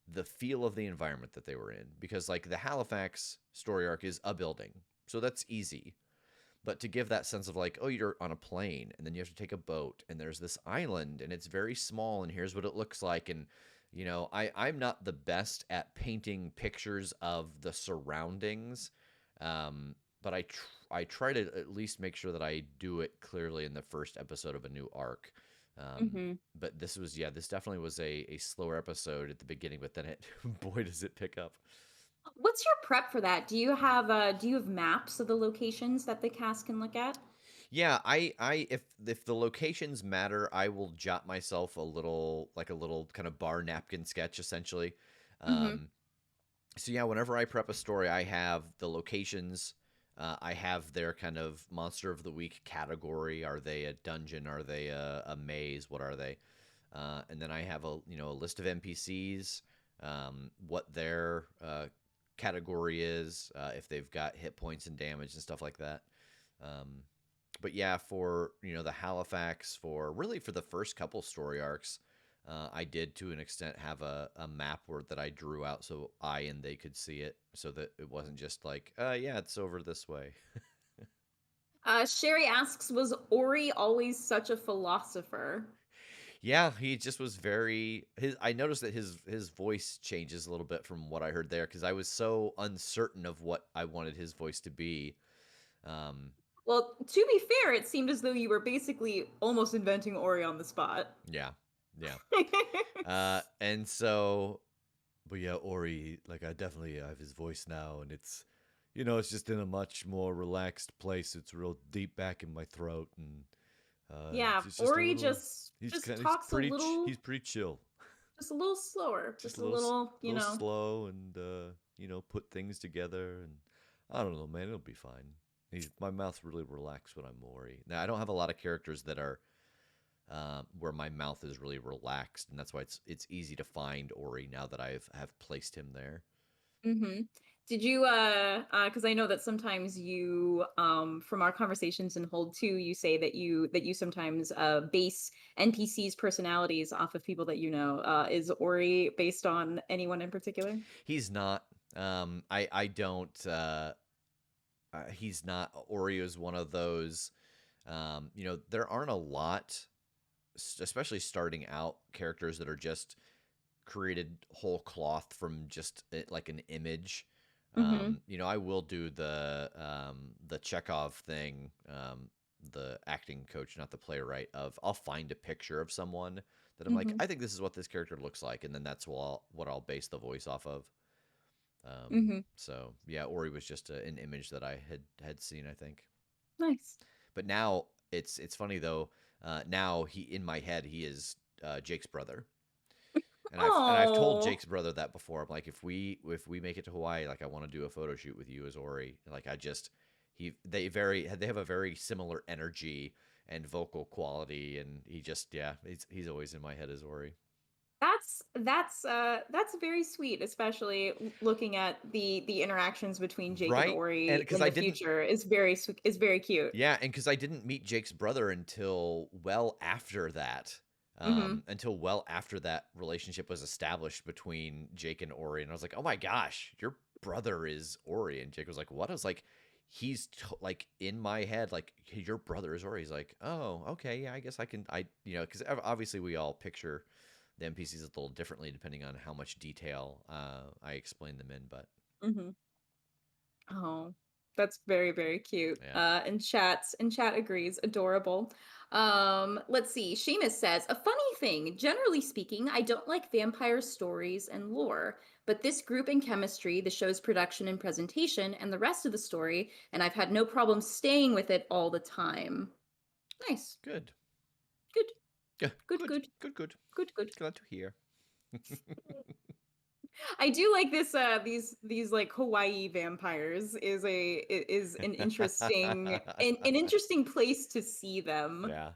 the feel of the environment that they were in, because like the Halifax story arc is a building, so that's easy. But to give that sense of like, oh, you're on a plane and then you have to take a boat and there's this island and it's very small and here's what it looks like. And, I'm not the best at painting pictures of the surroundings. But I try to at least make sure that I do it clearly in the first episode of a new arc. But this definitely was a slower episode at the beginning, but then boy, does it pick up. What's your prep for that? Do you have maps of the locations that the cast can look at? Yeah, if the locations matter, I will jot myself a little kind of bar napkin sketch essentially. So yeah, whenever I prep a story, I have the locations. I have their kind of monster of the week category. Are they a dungeon? Are they a maze? What are they? And then I have a list of NPCs, what their category is, if they've got hit points and damage and stuff like that. But yeah, for the Halifax, for the first couple story arcs, I did to an extent have a map that I drew out so I and they could see it, so that it wasn't just like, yeah, it's over this way. Sherry asks, was Ori always such a philosopher? Yeah, he just was I noticed that his voice changes a little bit from what I heard there, because I was so uncertain of what I wanted his voice to be. Well, to be fair, it seemed as though you were basically almost inventing Ori on the spot. Yeah. And so, but yeah, Ori, like I definitely have his voice now, and it's, it's just in a much more relaxed place. It's real deep back in my throat, and yeah, Ori just talks a little. He's pretty chill. Just a little slower. Just a little, slow, and put things together, and I don't know, man, it'll be fine. My mouth's really relaxed when I'm Ori. Now I don't have a lot of characters that are where my mouth is really relaxed, and that's why it's easy to find Ori now that have placed him there. Did you because I know that sometimes you from our conversations in Hold 2, you say that you sometimes base NPCs' personalities off of people that you know. Is Ori based on anyone in particular? He's not. I don't he's not. Ori is one of those, there aren't a lot, especially starting out, characters that are just created whole cloth from just like an image. I will do the Chekhov thing, the acting coach, not the playwright, of I'll find a picture of someone that I'm like, Mm-hmm. I think this is what this character looks like, and then that's what I'll base the voice off of. Mm-hmm. So yeah, Ori was just an image that I had seen, I think. Nice. But now it's funny though. Now he in my head he is Jake's brother, and I've told Oh, Jake's brother that before. I'm like, if we make it to Hawaii, like I want to do a photo shoot with you as Ori. Like I just they have a very similar energy and vocal quality, and he just he's always in my head as Ori. that's very sweet, especially looking at the interactions between Jake and Right, and Ori because in I the didn't future is very cute. Yeah, and because I didn't meet Jake's brother until well after that. Mm-hmm. Until well after that relationship was established between Jake and Ori, and I was like, "Oh my gosh, your brother is Ori." And Jake was like, "What?" I was like, like in my head, like your brother is Ori." He's like, "Oh, okay, yeah, I guess I can." Because obviously we all picture the NPCs a little differently depending on how much detail I explain them in, but Mm-hmm. Oh, that's very, very cute. yeah. And chat agrees. Adorable. Let's see. Seamus says, a funny thing, generally speaking, I don't like vampire stories and lore, but this group and chemistry, the show's production and presentation, and the rest of the story, and I've had no problem staying with it all the time. Nice. Good. Good. Yeah, Good, good. good. Good, good. Glad to hear. I do like this these like Hawaii vampires is an an interesting place to see them. Yeah.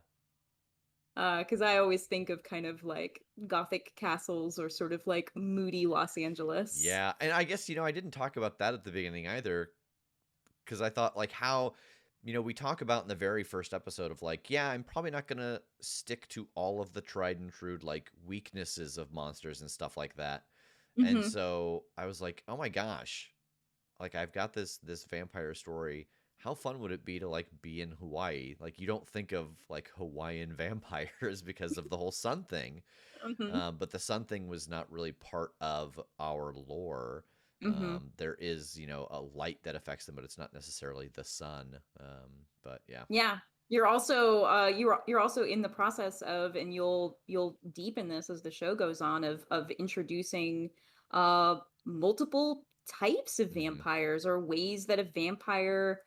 Because I always think of kind of like gothic castles or sort of like moody Los Angeles. Yeah, and I guess I didn't talk about that at the beginning either, because I thought like how we talk about in the very first episode of like, yeah, I'm probably not gonna stick to all of the tried and true like weaknesses of monsters and stuff like that. And Mm-hmm. so I was like, oh my gosh, like I've got this vampire story. How fun would it be to like be in Hawaii? Like you don't think of like Hawaiian vampires because of the whole sun thing. Mm-hmm. But the sun thing was not really part of our lore. Mm-hmm. There is, a light that affects them, but it's not necessarily the sun. But yeah. Yeah. You're also in the process of, and you'll deepen this as the show goes on, of introducing multiple types of Hmm. vampires, or ways that a vampire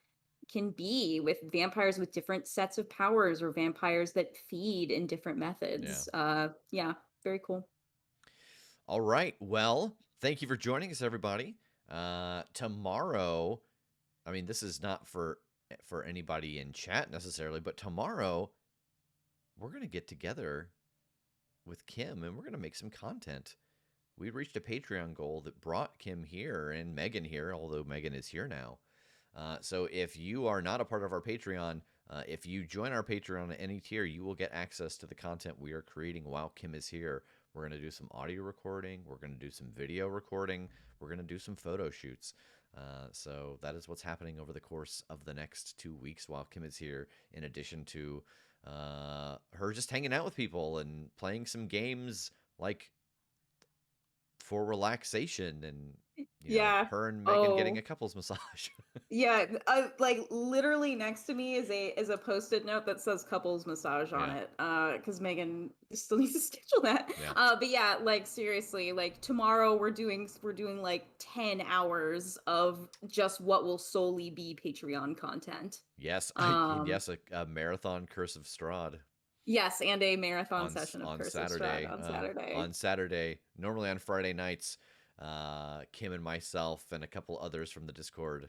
can be, with vampires with different sets of powers, or vampires that feed in different Yeah. methods. Yeah, very cool. All right. Well, thank you for joining us, everybody. Tomorrow, I mean, this is not for anybody in chat necessarily, but tomorrow we're gonna get together with Kim and we're gonna make some content. We reached a Patreon goal that brought Kim here and Megan here, although Megan is here now. So if you are not a part of our Patreon, if you join our Patreon at any tier, you will get access to the content we are creating while Kim is here. We're going to do some audio recording. We're going to do some video recording. We're going to do some photo shoots. So that is what's happening over the course of the next 2 weeks while Kim is here, in addition to her just hanging out with people and playing some games like for relaxation, and Yeah. her and Megan getting Oh, a couples massage. yeah. Like literally next to me is a post-it note that says couples massage on Yeah. it. Because Megan still needs to schedule that. Yeah. But yeah, like seriously, like tomorrow we're doing like 10 hours of just what will solely be Patreon content. Yes, Um, yes, a marathon Curse of Strahd yes, and a marathon on session of on Curse of Strahd Saturday. on Saturday. On Saturday, normally on Friday nights, Kim and myself and a couple others from the Discord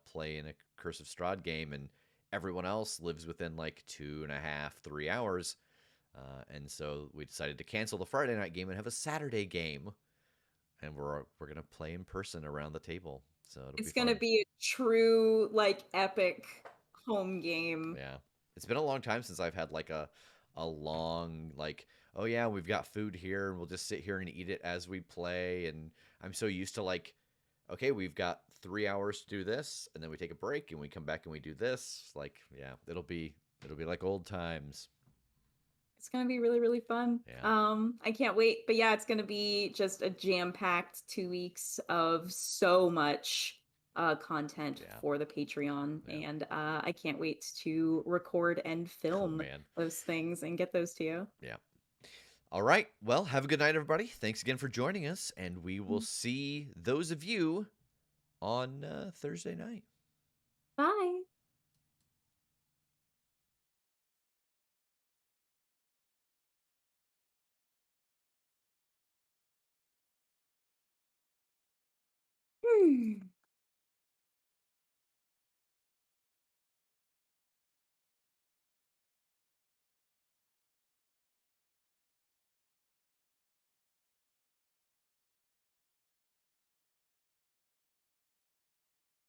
play in a Curse of Strahd game, and everyone else lives within like 2.5, 3 hours. And so we decided to cancel the Friday night game and have a Saturday game, and we're gonna play in person around the table. So it'll be It's gonna fun. be a true like epic home game. Yeah. It's been a long time since I've had like a long like, oh yeah, we've got food here and we'll just sit here and eat it as we play, and I'm so used to like, okay, we've got 3 hours to do this and then we take a break and we come back and we do this. Like, yeah, it'll be like old times. It's gonna be really, really fun. Yeah. I can't wait. But yeah, it's gonna be just a jam-packed 2 weeks of so much content Yeah. for the Patreon, Yeah. and I can't wait to record and film man. those things and get those to you. Yeah. All right. Well, have a good night, everybody. Thanks again for joining us, and we will see those of you on Thursday night. Bye. Hmm.